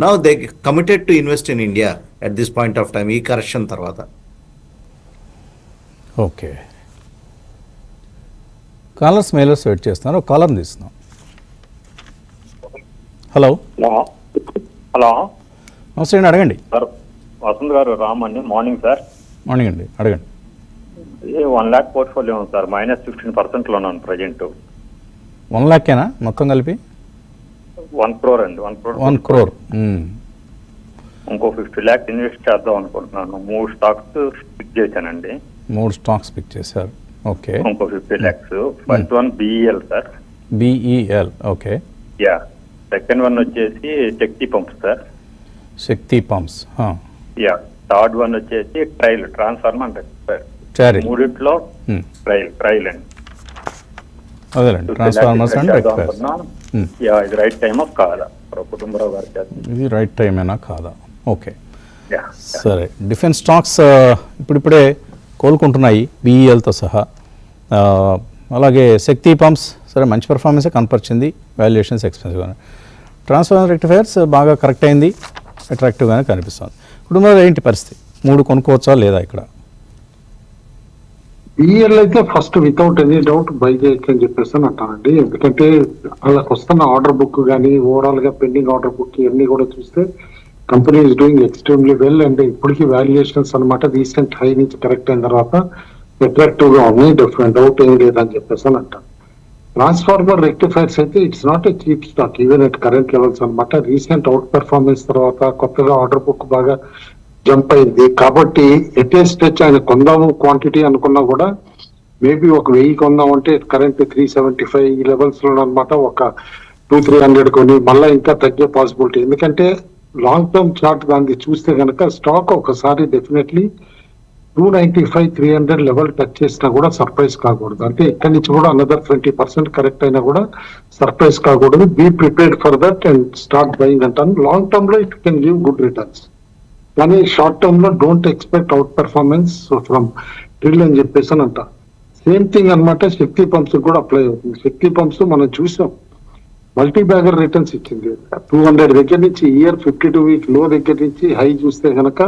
now they committed to invest in India at this point of time, ఈ కరెక్షన్ తర్వాత. ఓకే, కాలర్స్ మెయిలర్స్ వెయిట్ చేస్తున్నారు. కాలర్ని తీస్తున్నాం. హలో నమస్తే అండి, అడగండి. సార్ వసంత్ గారు, రామ్ అండి. Morning sir. మార్నింగ్ అండి, అడగండి. 1 lakh పోర్ట్ఫోలియో ఉంది సార్, -15% లో ఉన్నాను ప్రజెంట్. 1 lakh మొత్తం కలిపి? 1 crore అండి. 1 crore. ఇంకో 50 lakhs ఇన్వెస్ట్ చేద్దాం అనుకుంటున్నాను. 3 stocks పిక్ చేశానండి. 3 stocks పిక్ చేశారు. ఓకే. ఇంకో 50 lakhs. First one BEL sir. BEL, okay. Yeah. Second one వచ్చేసి శక్తి పంప్స్ సార్. శక్తి పంప్స్. యా. థర్డ్ వన్ వచ్చేసి ట్రాన్స్ఫార్మర్ అంటారు సార్. మూడిట్లో ట్రైల్ అండి. అదేనండి, ట్రాన్స్ఫార్మర్స్ అండ్ రెక్టిఫైర్స్. యా, ఇది రైట్ టైమా కాదా కుటుంబరావు గారికి? ఇది రైట్ టైమేనా కాదా? ఓకే, సరే. డిఫెన్స్ స్టాక్స్ ఇప్పుడిప్పుడే కోలుకుంటున్నాయి BELతో సహా. అలాగే శక్తి పంప్స్ సరే మంచి పర్ఫార్మెన్సే కనపరిచింది, వాల్యుయేషన్స్ ఎక్స్పెన్సివ్గా. ట్రాన్స్ఫార్మర్ రెక్టిఫైర్స్ బాగా కరెక్ట్ అయింది, అట్రాక్టివ్గానే కనిపిస్తుంది. కుటుంబంలో ఏంటి పరిస్థితి? 3 కొనుక్కోవచ్చా లేదా ఇక్కడ? BEL అయితే first without any doubt by చేయొచ్చు అని చెప్పేసి అంటానండి. ఎందుకంటే వాళ్ళకి వస్తున్న ఆర్డర్ బుక్ కానీ ఓవరాల్ గా పెండింగ్ ఆర్డర్ బుక్ ఇవన్నీ కూడా చూస్తే company is doing extremely well. And ఇప్పటికీ వాల్యుయేషన్స్ అనమాట రీసెంట్ హై నుంచి కరెక్ట్ అయిన తర్వాత అట్రాక్టివ్ గా ఉన్నాయి, డిఫరెంట్ డౌట్ ఏం లేదని చెప్పేసి అంటాను. ట్రాన్స్ఫార్మర్ రెక్టిఫైర్స్ అయితే it's not a cheap stock even at current levels అనమాట. రీసెంట్ అవుట్ పెర్ఫార్మెన్స్ తర్వాత కొత్తగా ఆర్డర్ బుక్ బాగా జంప్ అయింది కాబట్టి ఎటెస్ట్ వచ్చి ఆయన కొందాము క్వాంటిటీ అనుకున్నా కూడా మేబీ ఒక 1000 కొందాం అంటే కరెంట్ 375 లెవెల్స్ లో అనమాట. ఒక 200-300 కొని మళ్ళీ ఇంకా తగ్గే పాసిబిలిటీ. ఎందుకంటే లాంగ్ టర్మ్ చార్ట్ దాన్ని చూస్తే కనుక స్టాక్ ఒకసారి డెఫినెట్లీ 295-300 లెవెల్ టచ్ చేసినా కూడా సర్ప్రైజ్ కాకూడదు. అంటే ఇక్కడి నుంచి కూడా అనదర్ 20% కరెక్ట్ అయినా కూడా సర్ప్రైజ్ కాకూడదు. Be prepared for that and start buying అంటాను. లాంగ్ టర్మ్ లో it can give good returns. కానీ షార్ట్ టర్మ్ లో don't expect out performance from ట్రిల్ అని చెప్పేసి అని అంట. సేమ్ థింగ్ అనమాట శక్తి పంప్స్ కూడా అప్లై అవుతుంది. శక్తి పంప్స్ మనం చూసాం మల్టీ బ్యాగర్ రిటర్న్స్ ఇచ్చింది. 200 దగ్గర నుంచి ఇయర్ 52-week లో దగ్గర నుంచి హై చూస్తే కనుక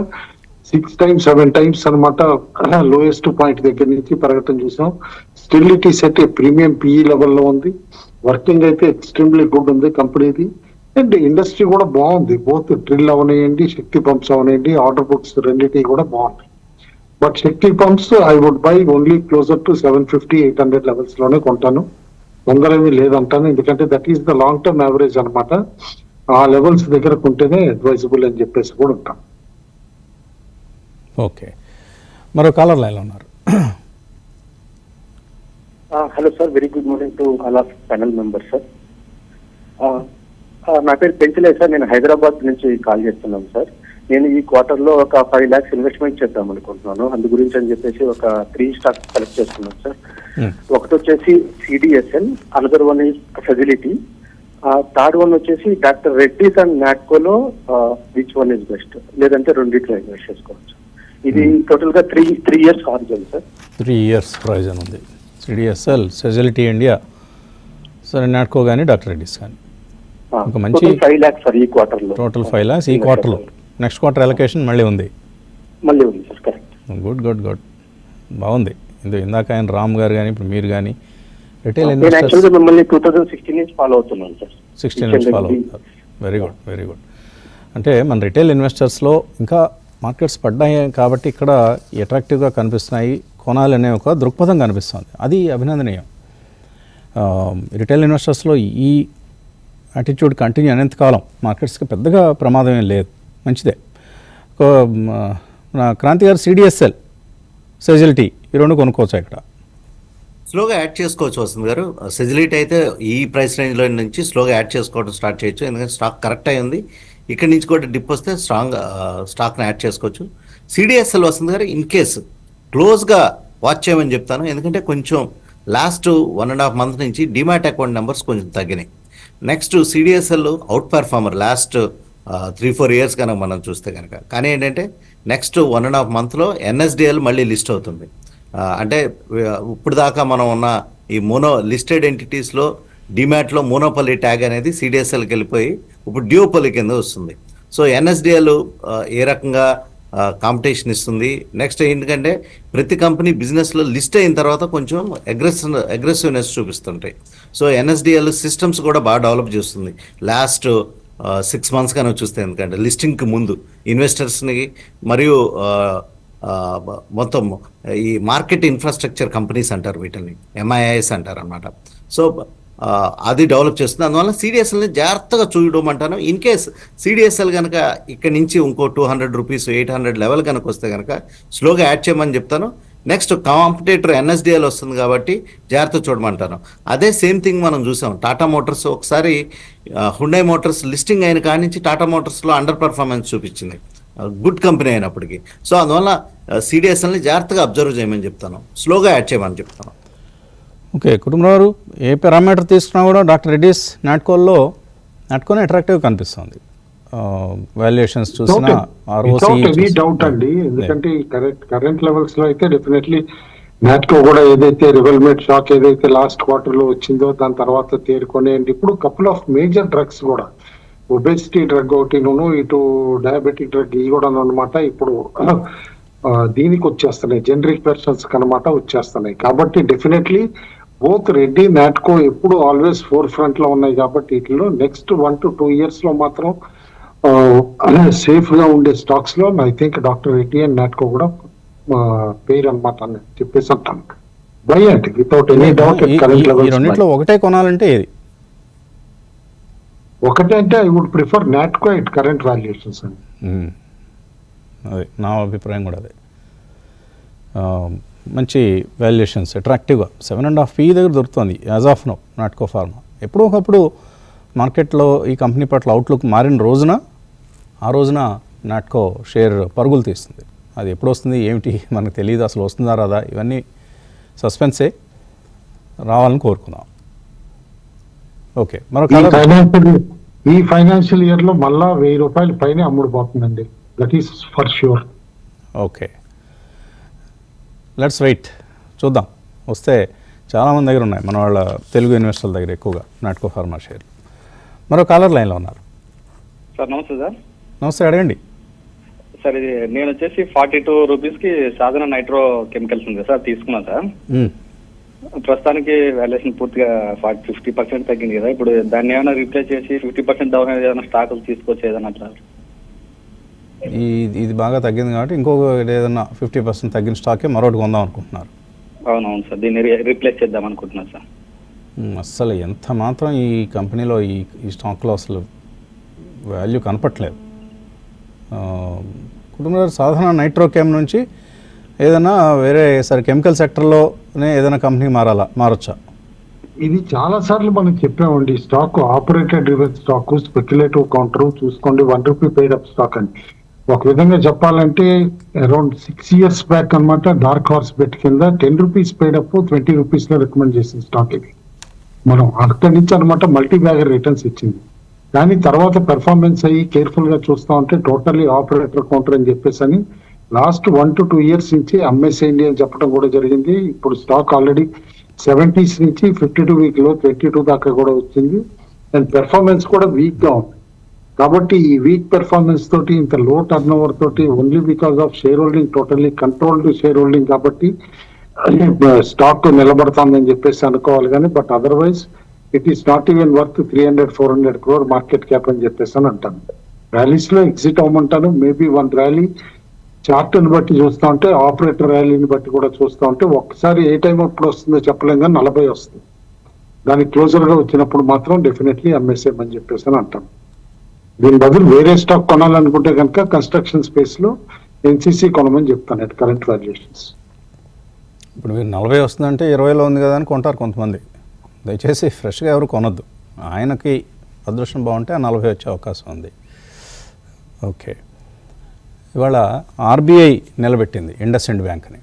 6 times 7 times అనమాట లోయెస్ట్ పాయింట్ దగ్గర నుంచి పెరగటం చూసాం. Still it is at a premium PE లెవెల్లో ఉంది. వర్కింగ్ అయితే ఎక్స్ట్రీమ్లీ గుడ్ ఉంది కంపెనీది. అండ్ ఇండస్ట్రీ కూడా బాగుంది. బోత్ డ్రిల్ అవనేయండి, శక్తి పంప్స్ అవనేయండి, ఆర్డర్ బుక్స్ రెండింటి కూడా బాగున్నాయి. But Shakti pumps I would buy only closer to 750-800 levels లోనే కొంటాను. తొందరమీ లేదంటాను. ఎందుకంటే that is the long term average అనమాట. ఆ లెవెల్స్ దగ్గర కొంటేనే అడ్వైజబుల్ అని చెప్పేసి కూడా ఉంటాను. ఓకే, మరో కాలర్ లైన్లో ఉన్నారు. Hello sir, very good morning to all of panel members sir. నా పేరు పెంచలే సార్, నేను హైదరాబాద్ నుంచి కాల్ చేస్తున్నాను సార్. నేను ఈ క్వార్టర్ లో ఒక 5 lakhs ఇన్వెస్ట్మెంట్ చేద్దాం అనుకుంటున్నాను. అందు గురించి అని చెప్పేసి ఒక 3 stocks సెలెక్ట్ చేస్తున్నాను సార్. ఒకటి వచ్చేసి CDSL, another one is facility, third one వచ్చేసి డాక్టర్ రెడ్డిస్ అండ్ నాట్కోలో విచ్ వన్ ఈజ్ బెస్ట్, లేదంటే రెండిట్లో ఇన్వెస్ట్ చేసుకోవచ్చు. ఇది టోటల్ గా three years horizon sir. 3 years horizon ఉంది. CDSL, సెజలిటీ ఇండియా, సరే నాట్కో కానీ డాక్టర్ రెడ్డిస్ కానీ ఒక మంచి 5 lakhs సార్ ఈ క్వార్టర్ లో. టోటల్ 5 lakhs ఈ క్వార్టర్లో. నెక్స్ట్ క్వార్టర్ అలొకేషన్ మళ్ళీ ఉంది సార్. కరెక్ట్. గుడ్ బాగుంది. ఇందాక ఆయన రామ్ గారు కానీ ఇప్పుడు మీరు కానీ రిటైల్ నేను ఇన్వెస్టర్స్ యాక్చువల్గా మిమ్మల్ని 2016 నుంచి ఫాలో అవుతున్నాను సార్. 16 నుంచి ఫాలో అవుతారు. Very good. అంటే మన రిటైల్ ఇన్వెస్టర్స్లో ఇంకా మార్కెట్స్ పడ్డాయి కాబట్టి ఇక్కడ అట్రాక్టివ్గా కనిపిస్తున్నాయి, కొనాలనే ఒక దృక్పథం కనిపిస్తుంది. అది అభినందనీయం. రిటైల్ ఇన్వెస్టర్స్లో ఈ యాటిట్యూడ్ కంటిన్యూ అనేంతకాలం మార్కెట్స్కి పెద్దగా ప్రమాదం ఏం లేదు, మంచిదే. క్రాంతి గారు CDSL, సెజిలిటీ ఈ రెండు కొనుక్కోవచ్చు ఇక్కడ. స్లోగా యాడ్ చేసుకోవచ్చు వస్తుంది గారు. సెజిలిటీ అయితే ఈ ప్రైస్ రేంజ్లో నుంచి స్లోగా యాడ్ చేసుకోవడం స్టార్ట్ చేయొచ్చు, ఎందుకంటే స్టాక్ కరెక్ట్ అయి ఉంది. ఇక్కడ నుంచి కూడా డిప్ వస్తే స్టాక్ని యాడ్ చేసుకోవచ్చు. CDSL వస్తుంది గారు ఇన్ కేసు క్లోజ్గా వాచ్ చేయమని చెప్తాను, ఎందుకంటే కొంచెం లాస్ట్ 1.5 month నుంచి డిమాట్ అకౌంట్ నెంబర్స్ కొంచెం తగ్గినాయి. Next CDSL out performer last 3-4 years కనుక మనం చూస్తే కనుక. కానీ ఏంటంటే నెక్స్ట్ 1.5 monthలో NSDL మళ్ళీ లిస్ట్ అవుతుంది. అంటే ఇప్పుడు దాకా మనం ఉన్న ఈ లిస్టెడ్ ఎంటిటీస్లో డిమాట్లో మోనోపలి ట్యాగ్ అనేది CDSLకి వెళ్ళిపోయి ఇప్పుడు డ్యూపలి కింద వస్తుంది. సో NSDL ఏ రకంగా కాంపిటీషన్ ఇస్తుంది. నెక్స్ట్ ఏంటంటే ప్రతి కంపెనీ బిజినెస్లో లిస్ట్ అయిన తర్వాత కొంచెం అగ్రెసివ్నెస్ చూపిస్తుంటాయి. సో NSDL సిస్టమ్స్ కూడా బాగా డెవలప్ చేస్తుంది లాస్ట్ 6 months కనుక చూస్తే, ఎందుకంటే లిస్టింగ్కి ముందు ఇన్వెస్టర్స్ని మరియు మొత్తం ఈ మార్కెట్ ఇన్ఫ్రాస్ట్రక్చర్ కంపెనీస్ అంటారు, వీటిని MIIs అంటారు అన్నమాట. సో అది డెవలప్ చేస్తుంది. అందువల్ల CDSLని జాగ్రత్తగా చూడమంటాను. ఇన్ కేస్ CDSL కనుక ఇక్కడ నుంచి ఇంకో 200 రూపీస్ 800 లెవెల్ కనుక వస్తే కనుక స్లోగా యాడ్ చేయమని చెప్తాను. నెక్స్ట్ కాంపిటేటర్ NSDL వస్తుంది కాబట్టి జాగ్రత్త చూడమంటాను. అదే సేమ్ థింగ్ మనం చూసాం టాటా మోటార్స్. ఒకసారి హుండై మోటార్స్ లిస్టింగ్ అయిన కాడి నుంచి టాటా మోటార్స్లో అండర్ పర్ఫార్మెన్స్ చూపించింది, గుడ్ కంపెనీ అయినప్పటికీ. సో అందువల్ల CDSLని జాగ్రత్తగా అబ్జర్వ్ చేయమని చెప్తాను, స్లోగా యాడ్ చేయమని చెప్తాను. ఓకే, కుటుంబరావు గారు ఏ పారామీటర్ తీసుకున్నా కూడా డాక్టర్ రెడ్డిస్ నాట్కోనే అట్రాక్టివ్ కనిపిస్తుంది. వాల్యుయేషన్స్ చూసినా డౌట్ అండి, ఎందుకంటే కరెంట్ లెవెల్స్ లో అయితే డెఫినెట్లీ నాట్కో కూడా ఏదైతే రివల్మెంట్ షాక్ ఏదైతే లాస్ట్ క్వార్టర్ లో వచ్చిందో దాని తర్వాత తేరుకొని అండి ఇప్పుడు కపుల్ ఆఫ్ మేజర్ డ్రగ్స్ కూడా ఒబెసిటీ డ్రగ్ ఒకటిను ఇటు డయాబెటిక్ డ్రగ్ ఇవి కూడా అనమాట ఇప్పుడు దీనికి వచ్చేస్తున్నాయి, జనరిక్ వెర్షన్స్ అనమాట వచ్చేస్తున్నాయి. కాబట్టి డెఫినెట్లీ బోత్ రెడ్డి నాట్కో ఎప్పుడు ఆల్వేస్ ఫోర్ ఫ్రంట్ లో ఉన్నాయి. కాబట్టి వీటిలో నెక్స్ట్ 1 to 2 years లో మాత్రం సేఫ్ గా ఉండే స్టాక్స్ లో I think doctor Reddy and Natco కూడా పేరు అనమాట అని చెప్పేసి అంటాను. బై అంటే వితౌట్ ఎనీ డౌట్ రెండింటిలో ఒకటే కొనాలంటే ఏది? ఒకటే అంటే I would prefer Natco it current valuations అండి. అదే నా అభిప్రాయం కూడా అదే. మంచి వాల్యుయేషన్స్ అట్రాక్టివ్గా 7.5 PE దగ్గర దొరుకుతుంది as of now Natco pharma. ఎప్పుడో ఒకప్పుడు మార్కెట్లో ఈ కంపెనీ పట్ల అవుట్లుక్ మారిన రోజున ఆ రోజున నాట్కో షేర్ పరుగులు తీస్తుంది. అది ఎప్పుడు వస్తుంది ఏమిటి మనకు తెలియదు, అసలు వస్తుందా రాదా, ఇవన్నీ సస్పెన్సే, రావాలని కోరుకుందాం. ఓకే, ఈ ఫైనాన్షియల్ ఇయర్ లో మళ్ళా 1000 రూపాయలు పైన అమ్ముడుపోతుందండి, that is for sure. Okay, let's wait, చూద్దాం. వస్తే చాలామంది దగ్గర ఉన్నాయి, మన వాళ్ళ తెలుగు ఇన్వెస్టర్ల దగ్గర ఎక్కువగా నాట్కో ఫార్మా షేర్. మరో కాలర్ లైన్లో ఉన్నారు. సార్ నమస్తే సార్. నమస్తే, అడగండి సార్. ఇది నేను వచ్చేసి 42 రూపీస్కి సాధన నైట్రో కెమికల్స్ ఉంది సార్, తీసుకున్నాను సార్. ప్రస్తుతానికి వాల్యుయేషన్ పూర్తిగా 50% తగ్గింది కదా, ఇప్పుడు దాన్ని ఏమైనా రీప్లేస్ చేసి 50% డౌన్ ఏదైనా స్టాకులు తీసుకొచ్చి ఏదైనా అట్లా? ఇది బాగా తగ్గింది కాబట్టి ఇంకొక ఏదైనా 50% తగ్గిన స్టాకే మరొకటి కొందాం అనుకుంటున్నారు. అవునవును సార్, దీన్ని రీప్లేస్ చేద్దాం అనుకుంటున్నాను సార్. అస్సలు ఎంత మాత్రం ఈ కంపెనీలో ఈ స్టాక్లో అసలు వాల్యూ కనపట్లేదు. కుటుంబ సాధారణ నైట్రోకెమ్ నుంచి ఏదైనా వేరే సరే కెమికల్ సెక్టర్లోనే ఏదైనా కంపెనీ మారొచ్చా? ఇది చాలా సార్లు మనం చెప్పామండి, stock operated driven stock, speculative counter చూసుకోండి, 1 రూపీ పెయిడ్ అప్ స్టాక్ అని. ఒక విధంగా చెప్పాలంటే అరౌండ్ 6 years బ్యాక్ అనమాట డార్క్ హార్స్ బెట్ కింద 10 రూపీస్ పెయిడ్ అప్ 20 రూపీస్ లో రికమెండ్ చేసిన స్టాక్ ఇది. మనం అక్కడి నుంచి అనమాట మల్టీ బ్యాగర్ రిటర్న్స్ ఇచ్చింది. కానీ తర్వాత పెర్ఫార్మెన్స్ అయ్యి కేర్ఫుల్ గా చూస్తా ఉంటే టోటల్లీ ఆపరేటర్ కౌంటర్ అని చెప్పేసి అని లాస్ట్ 1 to 2 years నుంచి అమ్మేసేయండి అని చెప్పడం కూడా జరిగింది. ఇప్పుడు స్టాక్ ఆల్రెడీ 70s నుంచి 52 వీక్ లో 22 దాకా కూడా వచ్చింది. అండ్ పెర్ఫార్మెన్స్ కూడా వీక్ గా ఉంది. కాబట్టి ఈ వీక్ పెర్ఫార్మెన్స్ తోటి ఇంత లో టర్న్ ఓవర్ తోటి only because of share holding totally controlled share holding కాబట్టి స్టాక్ నిలబడుతుందని చెప్పేసి అనుకోవాలి కానీ but otherwise it is not even worth 300-400 crore market cap అని చెప్పేసి అని అంటాను. ర్యాలీస్ లో ఎగ్జిట్ అవ్వమంటాను. మేబీ వన్ ర్యాలీ చార్ట్ని బట్టి చూస్తూ ఉంటే ఆపరేటర్ ర్యాలీని బట్టి కూడా చూస్తూ ఉంటే ఒక్కసారి ఏ టైం అప్పుడు వస్తుందో చెప్పలేం కానీ 40 వస్తుంది. దానికి క్లోజర్ గా వచ్చినప్పుడు మాత్రం డెఫినెట్లీ అమ్మేసేయమని చెప్పేసి అని అంటాను. దీని బదులు వేరే స్టాక్ కొనాలనుకుంటే కనుక కన్స్ట్రక్షన్ స్పేస్ లో ఎన్సీసీ కొనమని చెప్తాను అట్ కరెంట్ వాల్యుయేషన్స్. ఇప్పుడు మీరు 40 వస్తుందంటే 20లో ఉంది కదా అని కొంటారు కొంతమంది. దయచేసి ఫ్రెష్గా ఎవరు కొనొద్దు. ఆయనకి అదృష్టం బాగుంటే ఆ 40 వచ్చే అవకాశం ఉంది. ఓకే, ఇవాళ ఆర్బీఐ నిలబెట్టింది ఇండస్ఇండ్ బ్యాంక్ని.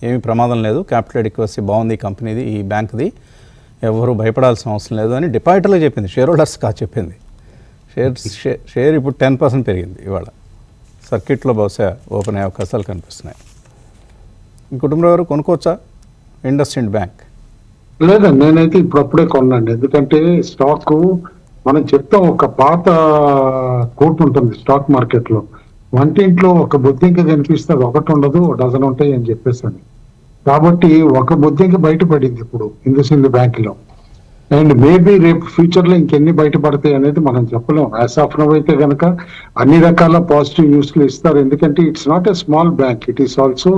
ఏమీ ప్రమాదం లేదు, క్యాపిటల్ అడిక్వసీ బాగుంది ఈ కంపెనీది, ఈ బ్యాంక్ది, ఎవరు భయపడాల్సిన అవసరం లేదు అని డిపాజిటర్లో చెప్పింది, షేర్ హోల్డర్స్ కాదు చెప్పింది. షేర్ ఇప్పుడు 10% పెరిగింది. ఇవాళ సర్క్యూట్లో బహుశా ఓపెన్ అయ్యే అవకాశాలు కనిపిస్తున్నాయి. కుటుంబం ఎవరు కొనుక్కోవచ్చా ఇండస్ఇండ్ బ్యాంక్? లేదండి, నేనైతే ఇప్పుడప్పుడే కొన్నాండి. ఎందుకంటే స్టాక్ మనం చెప్తాం, ఒక పాత కోట్ ఉంటుంది స్టాక్ మార్కెట్ లో, వంటింట్లో ఒక బొద్దింక కనిపిస్తే అది ఒకటి ఉండదు, డజన్ ఉంటాయి అని చెప్పేసి. కాబట్టి ఒక బొద్దింక బయటపడింది ఇప్పుడు ఇండస్ఇండ్ బ్యాంక్ లో. అండ్ మేబీ రేపు ఫ్యూచర్ లో ఇంకెన్ని బయటపడతాయి అనేది మనం చెప్పలేం. యాజ్ ఆఫ్ నౌ అయితే కనుక అన్ని రకాల పాజిటివ్ న్యూస్లు ఇస్తారు. ఎందుకంటే it's not a small bank, it is also,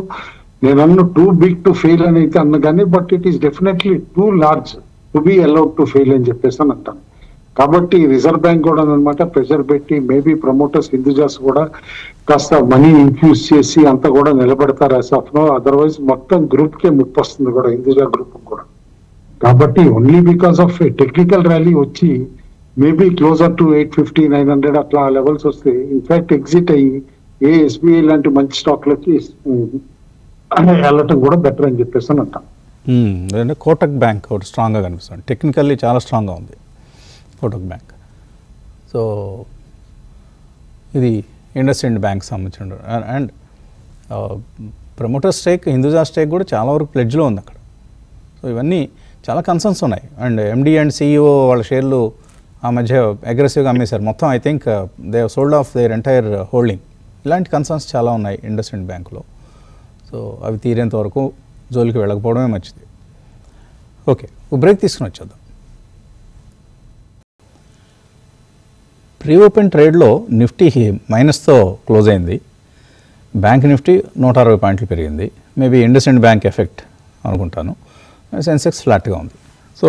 నేను అన్న టూ బిగ్ టు ఫెయిల్ అని అయితే అన్న కానీ but it is definitely two large to be allowed to fail అని చెప్పేసి అని అంటాను. కాబట్టి రిజర్వ్ బ్యాంక్ కూడా అనమాట ప్రెషర్ పెట్టి మేబీ ప్రమోటర్స్ హిందూజాస్ కూడా కాస్త మనీ ఇన్ఫ్యూజ్ చేసి అంతా కూడా నిలబెడతారు యాజ్ ఆఫ్ నౌ. అదర్వైజ్ మొత్తం గ్రూప్ కే ముప్పు వస్తుంది కూడా, హిందూజా గ్రూప్ కూడా. కాబట్టి only because of technical rally వచ్చి మేబీ క్లోజర్ టు 850-900 అట్లా లెవెల్స్ వస్తే ఇన్ఫాక్ట్ ఎగ్జిట్ అయ్యి ఏ ఎస్బీఐ లాంటి మంచి స్టాక్లకి వెళ్ళటం కూడా బెటర్ అని చెప్పేసి అని అంటాం. అంటే కోటక్ బ్యాంక్ ఒకటి స్ట్రాంగ్గా కనిపిస్తుంది, టెక్నికల్లీ చాలా స్ట్రాంగ్గా ఉంది కోటక్ బ్యాంక్. సో ఇది ఇండస్ఇండ్ బ్యాంక్ సంబంధించిన. And promoter stake, Hinduja stake కూడా చాలా వరకు ప్లెడ్జ్లో ఉంది అక్కడ. సో ఇవన్నీ చాలా కన్సర్న్స్ ఉన్నాయి. అండ్ ఎండీ అండ్ సిఇఓ వాళ్ళ షేర్లు ఆ మధ్య అగ్రెసివ్గా అమ్మేశారు మొత్తం. I think they sold of their entire holding. ఇలాంటి కన్సర్న్స్ చాలా ఉన్నాయి ఇండస్ఇండ్ బ్యాంక్లో. సో అవి తీరేంత వరకు జోలికి వెళ్ళకపోవడమే మంచిది. ఓకే, ఒక బ్రేక్ తీసుకుని వచ్చేద్దాం. ప్రీ ఓపెన్ ట్రేడ్లో నిఫ్టీ మైనస్తో క్లోజ్ అయింది. బ్యాంక్ నిఫ్టీ 160 పాయింట్లు పెరిగింది. మేబీ ఇండస్ఇండ్ బ్యాంక్ ఎఫెక్ట్ అనుకుంటాను. సెన్సెక్స్ ఫ్లాట్గా ఉంది. సో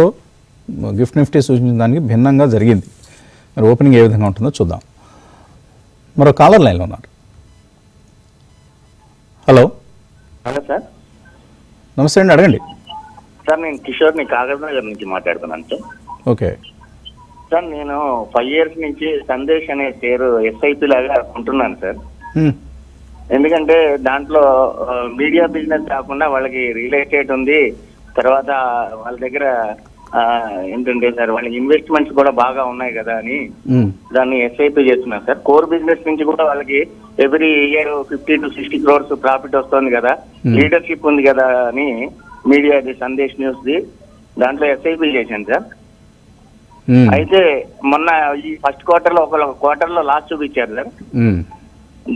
గిఫ్ట్ నిఫ్టీ సూచించిన దానికి భిన్నంగా జరిగింది. మరి ఓపెనింగ్ ఏ విధంగా ఉంటుందో చూద్దాం. మరో కాలర్ లైన్లో ఉన్నారు. హలో. Hello sir. నమస్తే అండి, అడగండి. సార్ నేను కిషోర్ని కాగజ్నగర్ నుంచి మాట్లాడుతున్నాను సార్. ఓకే సార్, నేను 5 years నుంచి సందేశ్ అనే షేర్ ఎస్ఐపి లాగా ఉంటున్నాను సార్. ఎందుకంటే దాంట్లో మీడియా బిజినెస్ కాకుండా వాళ్ళకి రియల్ ఎస్టేట్ ఉంది, తర్వాత వాళ్ళ దగ్గర ఏంటంటే సార్ వాళ్ళకి ఇన్వెస్ట్మెంట్స్ కూడా బాగా ఉన్నాయి కదా అని దాన్ని ఎస్ఐపి చేస్తున్నాను సార్. కోర్ బిజినెస్ నుంచి కూడా వాళ్ళకి ఎవ్రీ ఇయర్ 50-60 crores ప్రాఫిట్ వస్తుంది కదా, లీడర్షిప్ ఉంది కదా అని మీడియాది సందేశ్ న్యూస్ది దాంట్లో ఎస్ఐపి చేశాను సార్. అయితే మొన్న ఈ ఫస్ట్ క్వార్టర్లో ఒక క్వార్టర్లో లాస్ చూపించారు సార్.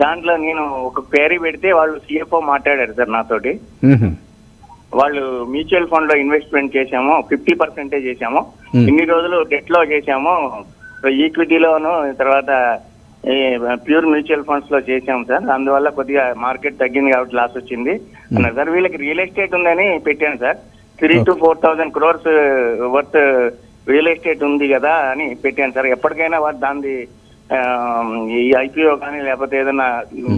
దాంట్లో నేను ఒక క్వైరీ పెడితే వాళ్ళు సిఎఫ్ఓ మాట్లాడారు సార్ నాతోటి. వాళ్ళు మ్యూచువల్ ఫండ్ లో ఇన్వెస్ట్మెంట్ చేసాము, 50% చేసాము, ఇన్ని రోజులు డెట్ లో చేసాము, ఈక్విటీలోను తర్వాత ప్యూర్ మ్యూచువల్ ఫండ్స్ లో చేసాము సార్, అందువల్ల కొద్దిగా మార్కెట్ తగ్గింది కాబట్టి లాస్ వచ్చింది అన్నారు సార్. వీళ్ళకి రియల్ ఎస్టేట్ ఉందని పెట్టాను sir. 3,000 to 4,000 crores worth real estate ఉంది కదా అని పెట్టాను సార్. ఎప్పటికైనా వారు దాన్ని ఈ ఐపీఓ కానీ లేకపోతే ఏదైనా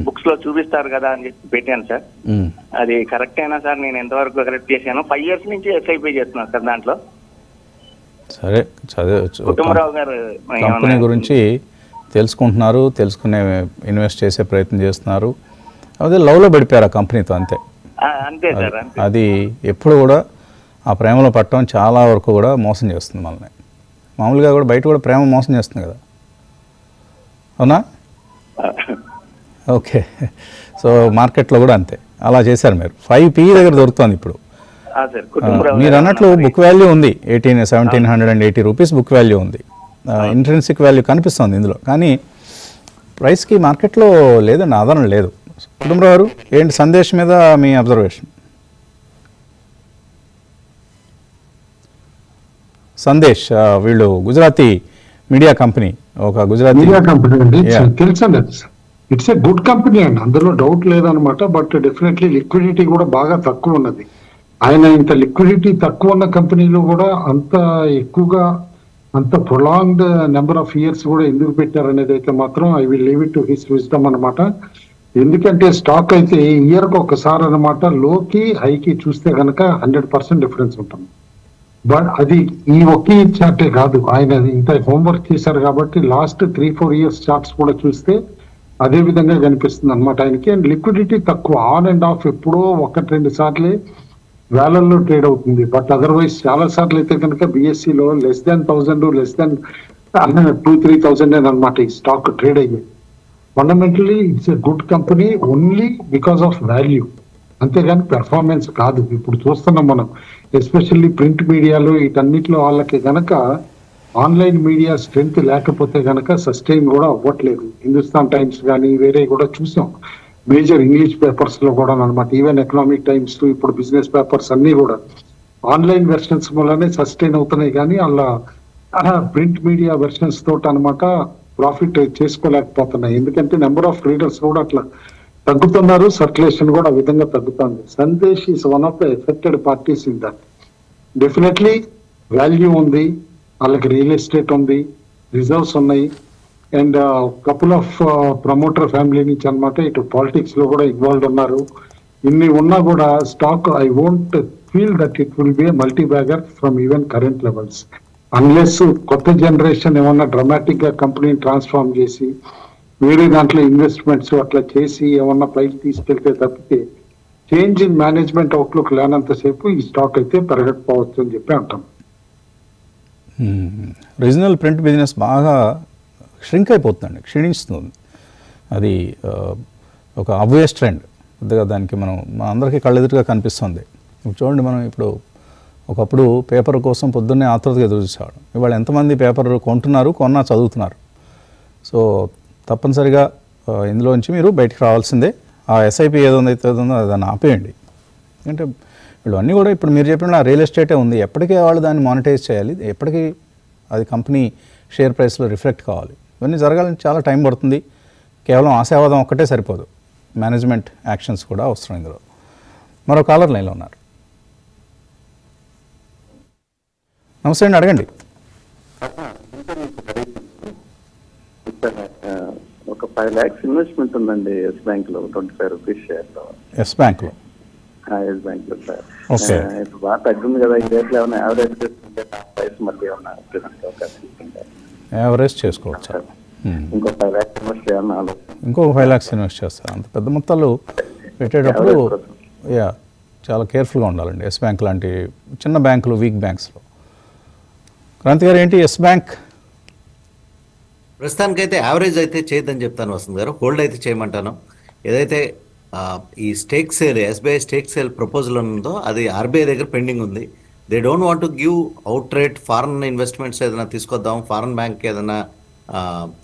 బుక్స్ లో చూపిస్తారు కదా అని చెప్పి పెట్టాను సార్. అది కరెక్ట్ అయినా సార్? నేను ఎంతవరకు కరెక్ట్ చేశాను? 5 years నుంచి ఎస్ఐపి చేస్తున్నాను సార్ దాంట్లో. సరే, కుటుంబరావు గారు కంపెనీ గురించి తెలుసుకుంటున్నారు, తెలుసుకునే ఇన్వెస్ట్ చేసే ప్రయత్నం చేస్తున్నారు. అదే లవ్లో పడిపోయారు ఆ కంపెనీతో, అంతే. అంతే సార్. అది ఎప్పుడు కూడా ఆ ప్రేమలో పట్టడం చాలా వరకు కూడా మోసం చేస్తుంది మనల్ని. మామూలుగా కూడా బయట కూడా ప్రేమ మోసం చేస్తుంది కదా, అవునా? ఓకే, సో మార్కెట్లో కూడా అంతే అలా చేశారు మీరు. 5 PE దగ్గర దొరుకుతుంది ఇప్పుడు. మీరు అన్నట్లు బుక్ వాల్యూ ఉంది 1780 రూపీస్ బుక్ వాల్యూ ఉంది, ఇంట్రెన్సిక్ వాల్యూ కనిపిస్తుంది ఇందులో, కానీ ప్రైస్కి మార్కెట్లో లేదండి, ఆధారం లేదు. కుటుంబరావు గారు ఏంటి సందేశం మీద మీ అబ్జర్వేషన్? సందేశ్ వీళ్ళు గుజరాతీ మీడియా కంపెనీ, ఒక గుజరాతీ మీడియా కంపెనీ అండి, తెలుసండి. ఇట్స్ ఏ గుడ్ కంపెనీ అండి, అందులో డౌట్ లేదనమాట. బట్ డెఫినెట్లీ లిక్విడిటీ కూడా బాగా తక్కువ ఉన్నది. ఆయన ఇంత లిక్విడిటీ తక్కువ ఉన్న కంపెనీలో కూడా అంత ఎక్కువగా అంత ప్రొలాంగ్డ్ నెంబర్ ఆఫ్ ఇయర్స్ కూడా ఎందుకు పెట్టారనేది అయితే మాత్రం I will leave it to his wisdom అనమాట. ఎందుకంటే స్టాక్ అయితే ఇయర్కి ఒకసారి అనమాట లోకి హైకి చూస్తే కనుక 100% డిఫరెన్స్ ఉంటుంది. బట్ అది ఈ ఒకే చార్టే కాదు, ఆయన ఇంత హోంవర్క్ చేశారు కాబట్టి లాస్ట్ 3-4 ఇయర్స్ చార్ట్స్ కూడా చూస్తే అదే విధంగా కనిపిస్తుంది అనమాట ఆయనకి. అండ్ లిక్విడిటీ తక్కువ, ఆన్ అండ్ ఆఫ్ ఎప్పుడో 1-2 సార్లే వేలల్లో ట్రేడ్ అవుతుంది. బట్ అదర్వైజ్ చాలా సార్లు అయితే కనుక బిఎస్సిలో లెస్ దాన్ 1000, లెస్ దాన్ 2-3,000 అనమాట ఈ స్టాక్ ట్రేడ్ అయ్యేది. Fundamentally it's a good company only because of value, అంతేగాని పెర్ఫార్మెన్స్ కాదు. ఇప్పుడు చూస్తున్నాం మనం ఎస్పెషల్లీ ప్రింట్ మీడియాలో వీటన్నిటిలో వాళ్ళకి గనక ఆన్లైన్ మీడియా స్ట్రెంగ్త్ లేకపోతే గనక సస్టైన్ కూడా అవ్వట్లేదు. హిందుస్థాన్ టైమ్స్ కానీ వేరే కూడా చూసాం, మేజర్ ఇంగ్లీష్ పేపర్స్ లో కూడా అనమాట, ఈవెన్ ఎకనామిక్ టైమ్స్, ఇప్పుడు బిజినెస్ పేపర్స్ అన్ని కూడా ఆన్లైన్ వెర్షన్స్ వల్లనే సస్టైన్ అవుతున్నాయి, కానీ అలా ప్రింట్ మీడియా వెర్షన్స్ తోటి అనమాట ప్రాఫిట్ చేసుకోలేకపోతున్నాయి. ఎందుకంటే నెంబర్ ఆఫ్ రీడర్స్ కూడా అట్లా తగ్గుతున్నారు, సర్క్యులేషన్ కూడా ఆ విధంగా తగ్గుతుంది. Sandesh is one of the affected parties in that. Definitely value ఉంది, వాళ్ళకి రియల్ ఎస్టేట్ ఉంది, రిజర్వ్స్ ఉన్నాయి, and couple of promoter family నుంచి అనమాట ఇటు పాలిటిక్స్ లో కూడా ఇన్వాల్వ్ ఉన్నారు. ఇన్ని ఉన్నా కూడా stock I won't feel that it will be multi bagger from even current levels, unless కొత్త జనరేషన్ ఏమన్నా డ్రామాటిక్ గా కంపెనీని ట్రాన్స్ఫార్మ్ చేసి వేరే దాంట్లో ఇన్వెస్ట్మెంట్స్ అట్లా చేసి ఏమన్నా పైకి తీసుకెళ్తే తప్పితే చేంజ్ ఇన్ మేనేజ్మెంట్ అవుట్లుక్ లేనంతసేపు ఈ స్టాక్ అయితే పెరగకపోవచ్చు అని చెప్పి అంటాం. రీజనల్ ప్రింట్ బిజినెస్ బాగా ష్రింక్ అయిపోతుందండి, క్షీణిస్తుంది. అది ఒక అబ్వియస్ ట్రెండ్, పెద్దగా దానికి మన అందరికీ కళ్ళెదురుగా కనిపిస్తుంది. ఇప్పుడు చూడండి, మనం ఇప్పుడు ఒకప్పుడు పేపర్ కోసం పొద్దున్నే ఆతృతగా ఎదురు చూసేవాడు, ఇవాళ ఎంతమంది పేపర్ కొంటున్నారు, కొన్నా చదువుతున్నారు. సో తప్పనిసరిగా ఇందులోంచి మీరు బయటికి రావాల్సిందే. ఆ ఎస్ఐపి ఏదైతే ఉందో దాన్ని ఆపేయండి. ఎందుకంటే వీళ్ళు అన్నీ కూడా ఇప్పుడు మీరు చెప్పిన రియల్ ఎస్టేటే ఉంది, ఎప్పటికీ వాళ్ళు దాన్ని మానిటైజ్ చేయాలి, ఎప్పటికీ అది కంపెనీ షేర్ ప్రైస్లో రిఫ్లెక్ట్ కావాలి. ఇవన్నీ జరగాలని చాలా టైం పడుతుంది. కేవలం ఆశావాదం ఒక్కటే సరిపోదు, మేనేజ్మెంట్ యాక్షన్స్ కూడా అవసరం ఇందులో. మరో కాలర్ లైన్లో ఉన్నారు. నమస్తే అండి, అడగండి. ఒక 5 lakhs ఇన్వెస్ట్మెంట్ ఉందండి ఎస్ బ్యాంక్ లో, 25 రూపీస్ షేర్ లో. ఎస్ బ్యాంక్ లో? ఎస్ బ్యాంక్ లో సార్. ఓకే, ఇప్పుడు బాగా తగ్గింది కదా, ఈ రేట్లో ఏమైనా యావరేజ్ చేసుకుంటే ప్రైస్ మళ్ళీ ఏమన్నా యావరేజ్ చేసుకోవచ్చు. ఇంకో 5 lakhs ఇన్వెస్ట్ చేయాలని ఆలోచన. ఇంకో 5 lakhs ఇన్వెస్ట్ చేస్తారు. అంత పెద్ద మొత్తాలు పెట్టేటప్పుడు చాలా కేర్ఫుల్గా ఉండాలండి. ఎస్ బ్యాంక్ లాంటి చిన్న బ్యాంకులు, వీక్ బ్యాంక్స్లో. క్రాంతి గారు ఏంటి ఎస్ బ్యాంక్? ప్రస్తుతానికైతే యావరేజ్ అయితే చేయొద్దని చెప్తాను వసంత్ గారు, హోల్డ్ అయితే చేయమంటాను. ఏదైతే ఈ stake sale, SBI stake sale proposal ఉందో అది ఆర్బీఐ దగ్గర పెండింగ్ ఉంది. They don't want to give out rate foreign investments ఏదైనా తీసుకొద్దాం, ఫారెన్ బ్యాంక్ ఏదైనా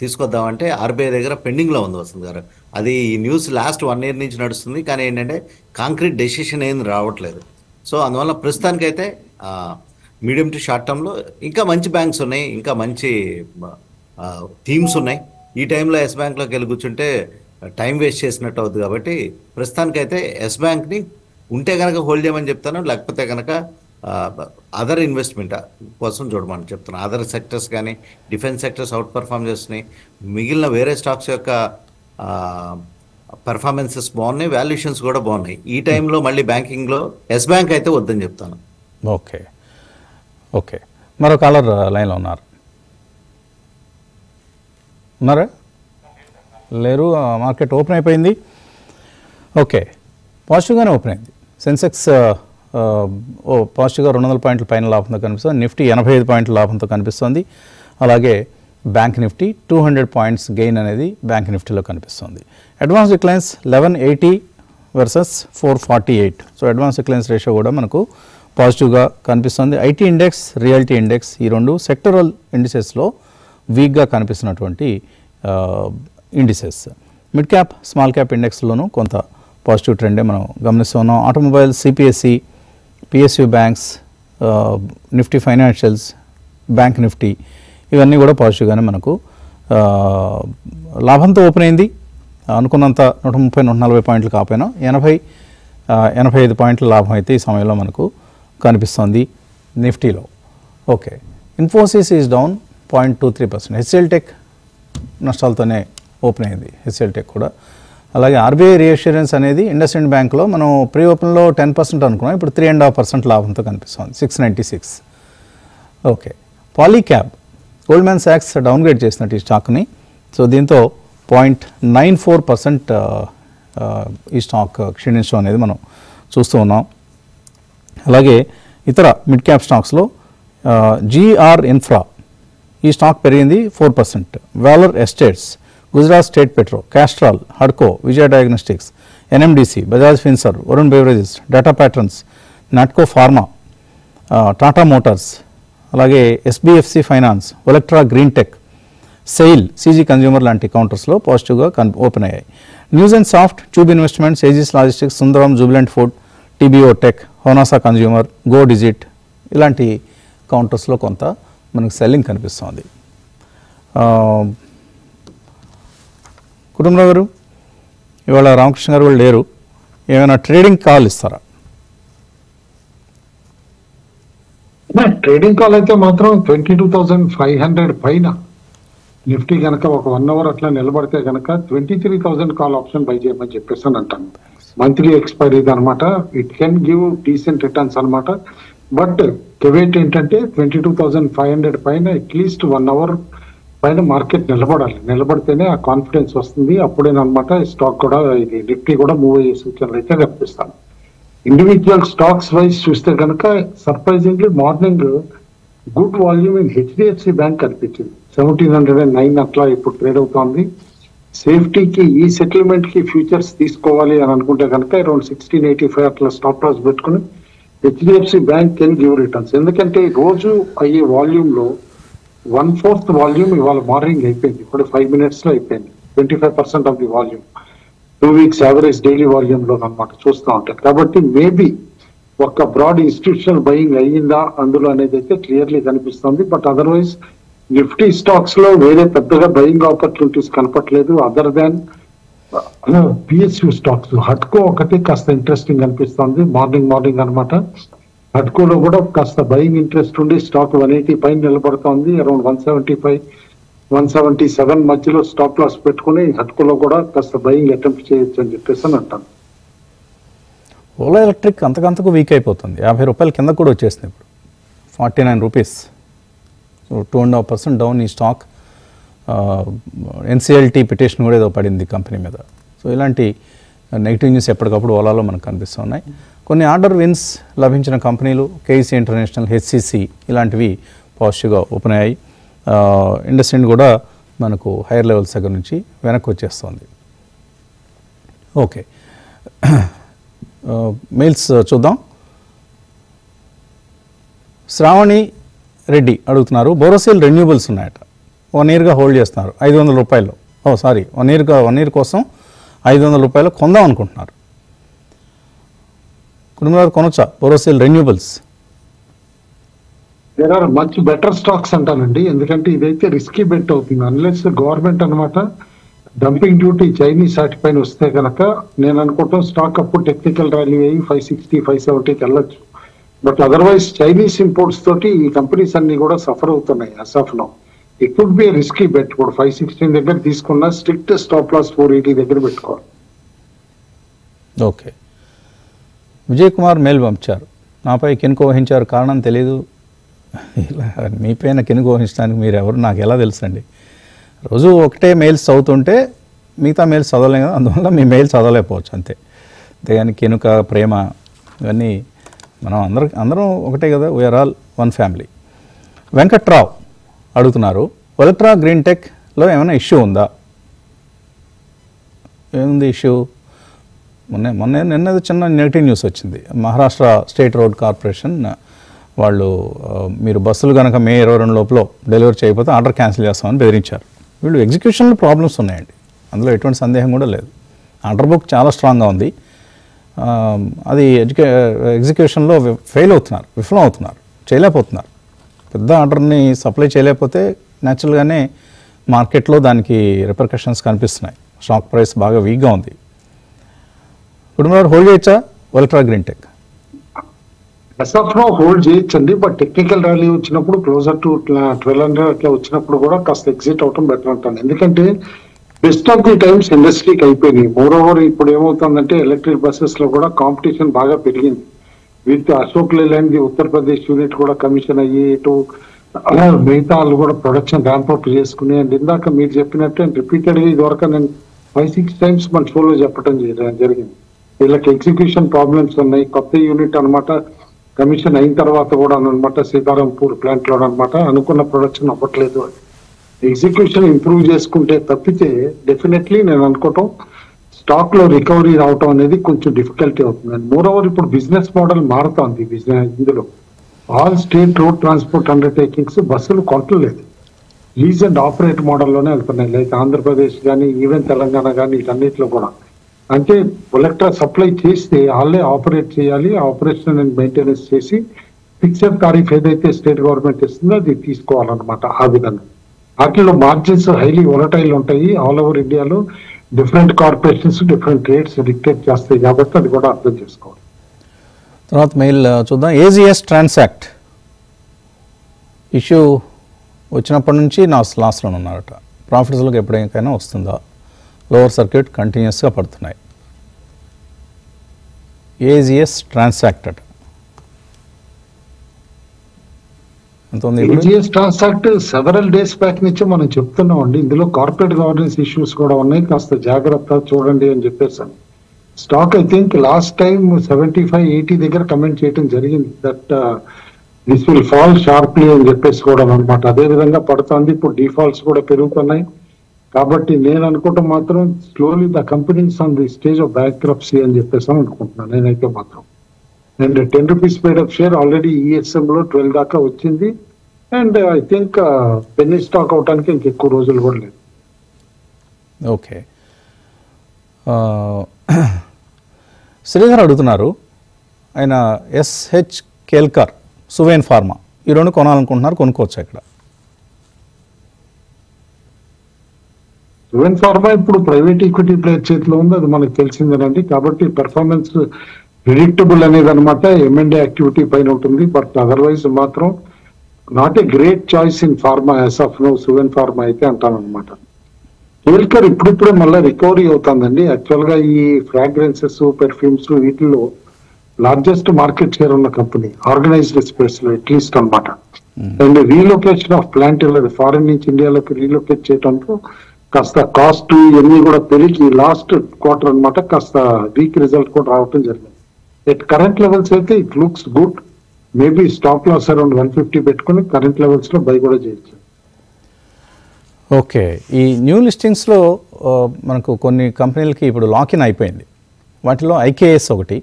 తీసుకొద్దాం అంటే ఆర్బీఐ దగ్గర పెండింగ్లో ఉంది వసంత్ గారు. అది ఈ న్యూస్ లాస్ట్ 1 year నుంచి నడుస్తుంది, కానీ ఏంటంటే కాంక్రీట్ డెసిషన్ ఏం రావట్లేదు. సో అందువల్ల ప్రస్తుతానికైతే మీడియం టు షార్ట్ టర్మ్లో ఇంకా మంచి బ్యాంక్స్ ఉన్నాయి, ఇంకా మంచి థీమ్స్ ఉన్నాయి. ఈ టైంలో ఎస్ బ్యాంక్లోకి వెళ్ళి కూర్చుంటే టైం వేస్ట్ చేసినట్టు అవుతుంది. కాబట్టి ప్రస్తుతానికైతే ఎస్ బ్యాంక్ని ఉంటే కనుక హోల్డ్ చేయమని చెప్తాను, లేకపోతే కనుక అదర్ ఇన్వెస్ట్మెంట్ కోసం చూడమని చెప్తాను. అదర్ సెక్టర్స్ కానీ డిఫెన్స్ సెక్టర్స్ అవుట్ పర్ఫామ్ చేస్తున్నాయి, మిగిలిన వేరే స్టాక్స్ యొక్క పర్ఫార్మెన్సెస్ బాగున్నాయి, వాల్యుయేషన్స్ కూడా బాగున్నాయి. ఈ టైంలో మళ్ళీ బ్యాంకింగ్లో ఎస్ బ్యాంక్ అయితే వద్దని చెప్తాను. ఓకే ఓకే, మరో కాలర్ లైన్లో ఉన్నారా? లేరు. మార్కెట్ ఓపెన్ అయిపోయింది. ఓకే, పాజిటివ్గానే ఓపెన్ అయింది. సెన్సెక్స్ పాజిటివ్గా 200 పాయింట్ల పైన లాభంతో కనిపిస్తుంది. నిఫ్టీ 85 పాయింట్ల లాభంతో కనిపిస్తుంది. అలాగే బ్యాంక్ నిఫ్టీ 200 పాయింట్స్ గెయిన్ అనేది బ్యాంక్ నిఫ్టీలో కనిపిస్తుంది. Advance declines 1180 versus 448. So advance declines ratio కూడా మనకు పాజిటివ్గా కనిపిస్తుంది. ఐటీ ఇండెక్స్, రియాలిటీ ఇండెక్స్ ఈ రెండు సెక్టరల్ ఇండిసెస్లో వీక్గా కనిపిస్తున్నటువంటి indices. Mid cap, small cap ఇండెక్స్లోనూ కొంత పాజిటివ్ ట్రెండే మనం గమనిస్తున్నాం. Automobile, CPSE, PSU banks, Nifty financials, bank Nifty ఇవన్నీ కూడా పాజిటివ్గానే మనకు లాభంతో ఓపెన్ అయింది. అనుకున్నంత 130-140 పాయింట్లు కాకపోయినా 80-85 పాయింట్ల లాభం అయితే ఈ సమయంలో మనకు కనిపిస్తుంది నిఫ్టీలో. ఓకే, Infosys is down 0.23%. HCL tech నష్టాలతోనే ఓపెన్ అయింది, హెచ్సిఎల్ టెక్ కూడా. అలాగే ఆర్బీఐ రీఅష్యూరెన్స్ అనేది ఇండస్ఇండ్ బ్యాంక్లో మనం ప్రీ ఓపెన్లో 10% అనుకున్నాం, ఇప్పుడు 3.5% లాభంతో కనిపిస్తుంది, 696. Okay, Polycab, Goldman socks downgrade చేసినట్టు ఈ స్టాక్ని. సో దీంతో 0.94% ఈ స్టాక్ క్షీణించడం అనేది మనం చూస్తూ ఉన్నాం. అలాగే ఇతర మిడ్ క్యాప్ స్టాక్స్లో జీఆర్ ఇన్ఫ్రా ఈ స్టాక్ పెరిగింది 4%. Valor estates, Gujarat state petro, Castrol, హడ్కో, Vijaya diagnostics, NMDC, Bajaj Finserv, Varun beverages, data patterns, Natco pharma, Tata motors, అలాగే SBFC finance, Olectra green tech, SAIL, CG consumer లాంటి కౌంటర్స్లో పాజిటివ్గా ఓపెన్ అయ్యాయి. News and soft, tube investments, Aegis logistics, Sundaram, Jubilant food, TBO tech, Honasa consumer, go digit ఇలాంటి కౌంటర్స్లో కొంత మనకు సెల్లింగ్ కనిపిస్తుంది. కుటుంబరావు గారు, ఇవాళ రామకృష్ణ గారు వాళ్ళు లేరు, ఏమైనా ట్రేడింగ్ కాల్ ఇస్తారా? ట్రేడింగ్ కాల్ అయితే మాత్రం 22,500 పైన నిఫ్టీ కనుక ఒక 1 అవర్ అట్లా నిలబడితే కనుక 23,000 కాల్ ఆప్షన్ బై చేయమని చెప్పేసి అని అంటాను. మంత్లీ ఎక్స్పైరీ అనమాట. It can give decent returns అనమాట. బట్ కెవేట్ ఏంటంటే 22,500 పైన అట్లీస్ట్ 1 అవర్ పైన మార్కెట్ నిలబడాలి. నిలబడితేనే ఆ కాన్ఫిడెన్స్ వస్తుంది. అప్పుడేనమాట స్టాక్ కూడా ఇది నిఫ్టీ కూడా మూవ్ అయ్యే సూచనలు అయితే కనిపిస్తాను. ఇండివిజువల్ స్టాక్స్ వైజ్ చూస్తే కనుక surprisingly morning good volume in HDFC bank కనిపించింది. 1709 అట్లా ఇప్పుడు ట్రేడ్ అవుతోంది. సేఫ్టీకి ఈ సెటిల్మెంట్ కి ఫ్యూచర్స్ తీసుకోవాలి అని అనుకుంటే కనుక అరౌండ్ 1685 అట్లా స్టాప్ లాస్ పెట్టుకుని HDFC bank can give returns. ఎందుకంటే రోజు అయ్యే వాల్యూమ్ లో 1/4 వాల్యూమ్ ఇవాళ మార్నింగ్ అయిపోయింది. ఇప్పుడు 5 minutes లో అయిపోయింది. 25% of the volume 2 weeks average daily volume లో అనమాట చూస్తూ ఉంటాయి. కాబట్టి మేబీ ఒక బ్రాడ్ ఇన్స్టిట్యూషనల్ బయింగ్ అయ్యిందా అందులో అనేది అయితే క్లియర్లీ కనిపిస్తుంది. బట్ అదర్వైజ్ నిఫ్టీ స్టాక్స్ లో వేరే పెద్దగా బయింగ్ ఆపర్చునిటీస్ కనపట్లేదు అదర్ దాన్ పిఎస్యూ స్టాక్స్. హడ్కో ఒకటి కాస్త ఇంట్రెస్టింగ్ అనిపిస్తుంది మార్నింగ్ అనమాట. హడ్కోలో కూడా కాస్త బయింగ్ ఇంట్రెస్ట్ ఉండి స్టాక్ 180 పైన నిలబడుతోంది. అరౌండ్ 175-177 మధ్యలో స్టాప్ లాస్ పెట్టుకుని హడ్కోలో కూడా కాస్త బయింగ్ అటెంప్ట్ చేయొచ్చు అని చెప్పేసి అని అంటాను. ఓలా ఎలక్ట్రిక్ అంతకంతకు వీక్ అయిపోతుంది. 50 రూపాయల కింద కూడా వచ్చేసింది ఇప్పుడు 49 రూపీస్. సో 2.5% డౌన్ ఈ స్టాక్. ఎన్సిఎల్టీ పిటిషన్ కూడా ఏదో పడింది కంపెనీ మీద. సో ఇలాంటి నెగిటివ్ న్యూస్ ఎప్పటికప్పుడు ఓలాలో మనకు కనిపిస్తున్నాయి. కొన్ని ఆర్డర్ విన్స్ లభించిన కంపెనీలు కేఈసీ ఇంటర్నేషనల్, హెచ్సిసి ఇలాంటివి పాజిటివ్గా ఓపెన్ అయ్యాయి. ఇండస్ఇండ్ కూడా మనకు హైయర్ లెవెల్స్ దగ్గర నుంచి వెనక్కి వచ్చేస్తుంది. ఓకే, మెయిల్స్ చూద్దాం. శ్రావణి రెడ్డి అడుగుతున్నారు, బోరోసిల్ రెన్యూబుల్స్ ఉన్నాయట, 1 yearగా హోల్డ్ చేస్తున్నారు 500 రూపాయలు. సారీ 1 year కోసం 500 రూపాయలు కొందాం అనుకుంటున్నారు. కుటుంబాలు కొనొచ్చా Borosil renewables? There are much better stocks అంటానండి. ఎందుకంటే ఇదైతే రిస్కీ బెట్ అవుతుంది. అన్లెస్ గవర్నమెంట్ అనమాట డంపింగ్ డ్యూటీ చైనీస్ వాటి పైన వస్తే కనుక నేను అనుకుంటాం స్టాక్ అప్పుడు టెక్నికల్ ర్యాలీ అయ్యి 560-570కి వెళ్ళొచ్చు. బట్ అదర్వైజ్ చైనీస్ ఇంపోర్ట్స్ తోటి ఈ కంపెనీస్ అన్ని కూడా సఫర్ అవుతున్నాయి as of now. It would be risky bet. ఇప్పుడు 516 దగ్గర తీసుకున్న స్ట్రిక్ట్ స్టాప్ లాస్ 480 దగ్గర పెట్టుకోవాలి. ఓకే, విజయ్ కుమార్ మెయిల్ పంపించారు, నాపై కినుక వహించారు, కారణం తెలీదు. ఇలా మీపైన కినుక వహించడానికి మీరు ఎవరు నాకు ఎలా తెలుసండి? రోజు ఒకటే మెయిల్స్ చదువుతుంటే మిగతా మెయిల్స్ చదవలేం కదా, అందువల్ల మీ మెయిల్ చదవలేకపోవచ్చు అంతే. అంతేగాని కినుక, ప్రేమ ఇవన్నీ మనం అందరం ఒకటే కదా, we are all one family. Venkatrao అడుగుతున్నారు, ఒలెక్ట్రా గ్రీన్ టెక్లో ఏమైనా ఇష్యూ ఉందా? ఏముంది ఇష్యూ? నిన్న చిన్న నెగిటివ్ న్యూస్ వచ్చింది. మహారాష్ట్ర స్టేట్ రోడ్ కార్పొరేషన్ వాళ్ళు మీరు బస్సులు కనుక మే 22 లోపల డెలివరీ చేయకపోతే ఆర్డర్ క్యాన్సిల్ చేస్తామని బెదిరించారు. వీళ్ళు ఎగ్జిక్యూషన్లో ప్రాబ్లమ్స్ ఉన్నాయండి, అందులో ఎటువంటి సందేహం కూడా లేదు. ఆర్డర్ బుక్ చాలా స్ట్రాంగ్గా ఉంది, అది ఎగ్జిక్యూషన్లో విఫలం అవుతున్నారు, చేయలేకపోతున్నారు. పెద్ద ఆర్డర్ని సప్లై చేయలేకపోతే న్యాచురల్గానే మార్కెట్లో దానికి రిపర్కషన్స్ కనిపిస్తున్నాయి. స్టాక్ ప్రైస్ బాగా వీక్గా ఉంది. కుటుంబాలు హోల్డ్ చేయొచ్చా ఒలెక్ట్రా గ్రీన్ టెక్? హోల్డ్ చేయొచ్చండి, బట్ టెక్నికల్ ర్యాలీ వచ్చినప్పుడు క్లోజర్ టు 1200 అట్లా వచ్చినప్పుడు కూడా కాస్త ఎగ్జిట్ అవటం బెటర్ అంటాను. ఎందుకంటే బెస్ట్ ఆఫ్ ది టైమ్స్ ఇండస్ట్రీకి అయిపోయినాయి. మోర్ ఓవర్ ఇప్పుడు ఏమవుతుందంటే ఎలక్ట్రిక్ బస్సెస్ లో కూడా కాంపిటీషన్ బాగా పెరిగింది. విత్ అశోక్ లేలాండ్ ఉత్తరప్రదేశ్ యూనిట్ కూడా కమిషన్ అయ్యి ఇటు మిగతా వాళ్ళు కూడా ప్రొడక్షన్ ర్యాంప్అప్ చేసుకుని, అండ్ ఇందాక మీరు చెప్పినట్టు రిపీటెడ్ గా ఇదివరకు నేను 5-6 టైమ్స్ మన షోలో చెప్పడం జరిగింది. వీళ్ళకి ఎగ్జిక్యూషన్ ప్రాబ్లమ్స్ ఉన్నాయి. కొత్త యూనిట్ అనమాట కమిషన్ అయిన తర్వాత కూడా అనమాట సీతారాంపూర్ ప్లాంట్ లో అనమాట అనుకున్న ప్రొడక్షన్ అవ్వట్లేదు. ఎగ్జిక్యూషన్ ఇంప్రూవ్ చేసుకుంటే తప్పితే డెఫినెట్లీ నేను అనుకోవటం స్టాక్ లో రికవరీ రావటం అనేది కొంచెం డిఫికల్టీ అవుతుంది. అండ్ మోర్ ఓవర్ ఇప్పుడు బిజినెస్ మోడల్ మారుతోంది. ఇందులో all state road transport undertakings బస్సులు కొంటలేదు, లీజ్ అండ్ ఆపరేట్ మోడల్లోనే వెళ్తున్నాయి. లైక్ ఆంధ్రప్రదేశ్ కానీ ఈవెన్ తెలంగాణ కానీ వీటన్నిటిలో కూడా. అంటే ఒలెక్ట్రా సప్లై చేస్తే వాళ్ళే ఆపరేట్ చేయాలి, ఆపరేషన్ అండ్ మెయింటెనెన్స్ చేసి ఫిక్స్డ్ టారిఫ్ ఏదైతే స్టేట్ గవర్నమెంట్ ఇస్తుందో అది తీసుకోవాలన్నమాట. ఆ విధంగా వాటిలో మార్జిన్స్ హైలీ వొలటైల్ ఉంటాయి. ఆల్ ఓవర్ ఇండియాలో different corporations different rates dictate చేస్తాయి కాబట్టి అది కూడా అర్థం చేసుకోవాలి. తర్వాత మెయిల్ చూద్దాం. ఏజిఎస్ ట్రాన్సాక్ట్ ఇష్యూ వచ్చినప్పటి నుంచి లాస్లో ఉన్నారట. ప్రాఫిట్స్లోకి ఎప్పటికైనా వస్తుందా? లోవర్ సర్క్యూట్ కంటిన్యూస్గా పడుతున్నాయి. ఏజిఎస్ ట్రాన్సాక్ట్ అట AGs transact several days back నుంచి మనం చెప్తున్నాం అండి. ఇందులో కార్పొరేట్ గవర్నెన్స్ ఇష్యూస్ కూడా ఉన్నాయి, కాస్త జాగ్రత్త చూడండి అని చెప్పేసాను. Stock I think last time 75-80 దగ్గర కమెంట్ చేయడం జరిగింది that this will fall sharply అని చెప్పేసి కూడా అనమాట. అదే విధంగా పడుతుంది. ఇప్పుడు డిఫాల్ట్స్ కూడా పెరుగుతున్నాయి కాబట్టి నేను అనుకుంటాం మాత్రం slowly the companies on the stage of bankruptcy అని చెప్పేసి అనుకుంటున్నాను నేనైతే మాత్రం. And 10 rupees paid of share already ESM లో 12 దాకా వచ్చింది. And I think penny stock అవడానికి ఇంకెక్కువ రోజులు కూడా లేదు. ఓకే, శ్రీధర్ అడుగుతున్నారు, ఆయన ఎస్హెచ్ కేల్కర్, సువేన్ ఫార్మా ఈ రెండు కొనాలనుకుంటున్నారు, కొనుక్కోవచ్చు ఇక్కడ? సువేన్ ఫార్మా ఇప్పుడు ప్రైవేట్ ఈక్విటీ ప్లేయర్ చేతిలో ఉంది, అది మనకు తెలిసిందేనండి. కాబట్టి పెర్ఫార్మెన్స్ ప్రిడిక్టబుల్ అనేది అనమాట M&A యాక్టివిటీ పైన ఉంటుంది. బట్ అదర్వైజ్ మాత్రం not a great choice in pharma as of now Suven pharma అయితే అంటాను అనమాట. కేల్కర్ ఇప్పుడిప్పుడే మళ్ళీ రికవరీ అవుతుందండి. యాక్చువల్ గా ఈ ఫ్రాగ్రెన్సెస్ పెర్ఫ్యూమ్స్ వీటిల్లో లార్జెస్ట్ మార్కెట్ షేర్ ఉన్న కంపెనీ ఆర్గనైజ్డ్ స్పేస్ లో అట్లీస్ట్ అనమాట. And relocation of plant foreign నుంచి ఇండియాలోకి రీలొకేట్ చేయడంతో కాస్త కాస్ట్ ఇవన్నీ కూడా పెరిగి లాస్ట్ క్వార్టర్ అనమాట కాస్త వీక్ రిజల్ట్ కూడా రావడం జరిగింది. ఎట్ కరెంట్ లెవెల్స్ అయితే it looks good. Maybe stop loss around 150 పెట్టుకుని కరెంట్ లెవెల్స్ లో బై కూడా చేయొచ్చు. ఓకే, ఈ న్యూ లిస్టింగ్స్లో మనకు కొన్ని కంపెనీలకి ఇప్పుడు లాక్-ఇన్ అయిపోయింది. వాటిలో ఐకేఎస్ ఒకటి,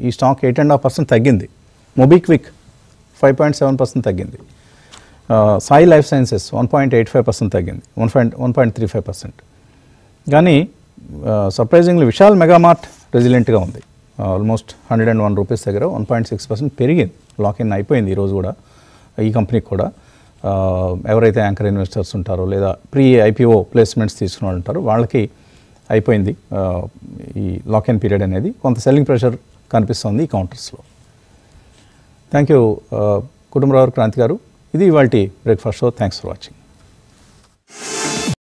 ఈ స్టాక్ 8.5% తగ్గింది. మొబిక్విక్ 5.7% తగ్గింది. సాయి లైఫ్ సైన్సెస్ 1.85% తగ్గింది, 1.35%. కానీ సర్ప్రైజింగ్లీ విశాల్ మెగామార్ట్ రెసిలెంట్గా ఉంది. ఆల్మోస్ట్ 101 రూపీస్ దగ్గర 1.6% పెరిగింది. లాక్-ఇన్ అయిపోయింది ఈరోజు కూడా ఈ కంపెనీకి కూడా. ఎవరైతే యాంకర్ ఇన్వెస్టర్స్ ఉంటారో లేదా ప్రీ ఐపీఓ ప్లేస్మెంట్స్ తీసుకున్న వాళ్ళు ఉంటారో వాళ్ళకి అయిపోయింది ఈ లాక్-ఇన్ పీరియడ్ అనేది. కొంత సెల్లింగ్ ప్రెషర్ కనిపిస్తుంది ఈ కౌంటర్స్లో. థ్యాంక్ యూ కుటుంబరావు క్రాంతి గారు. ఇది ఇవాల్టి breakfast show. Thanks for watching.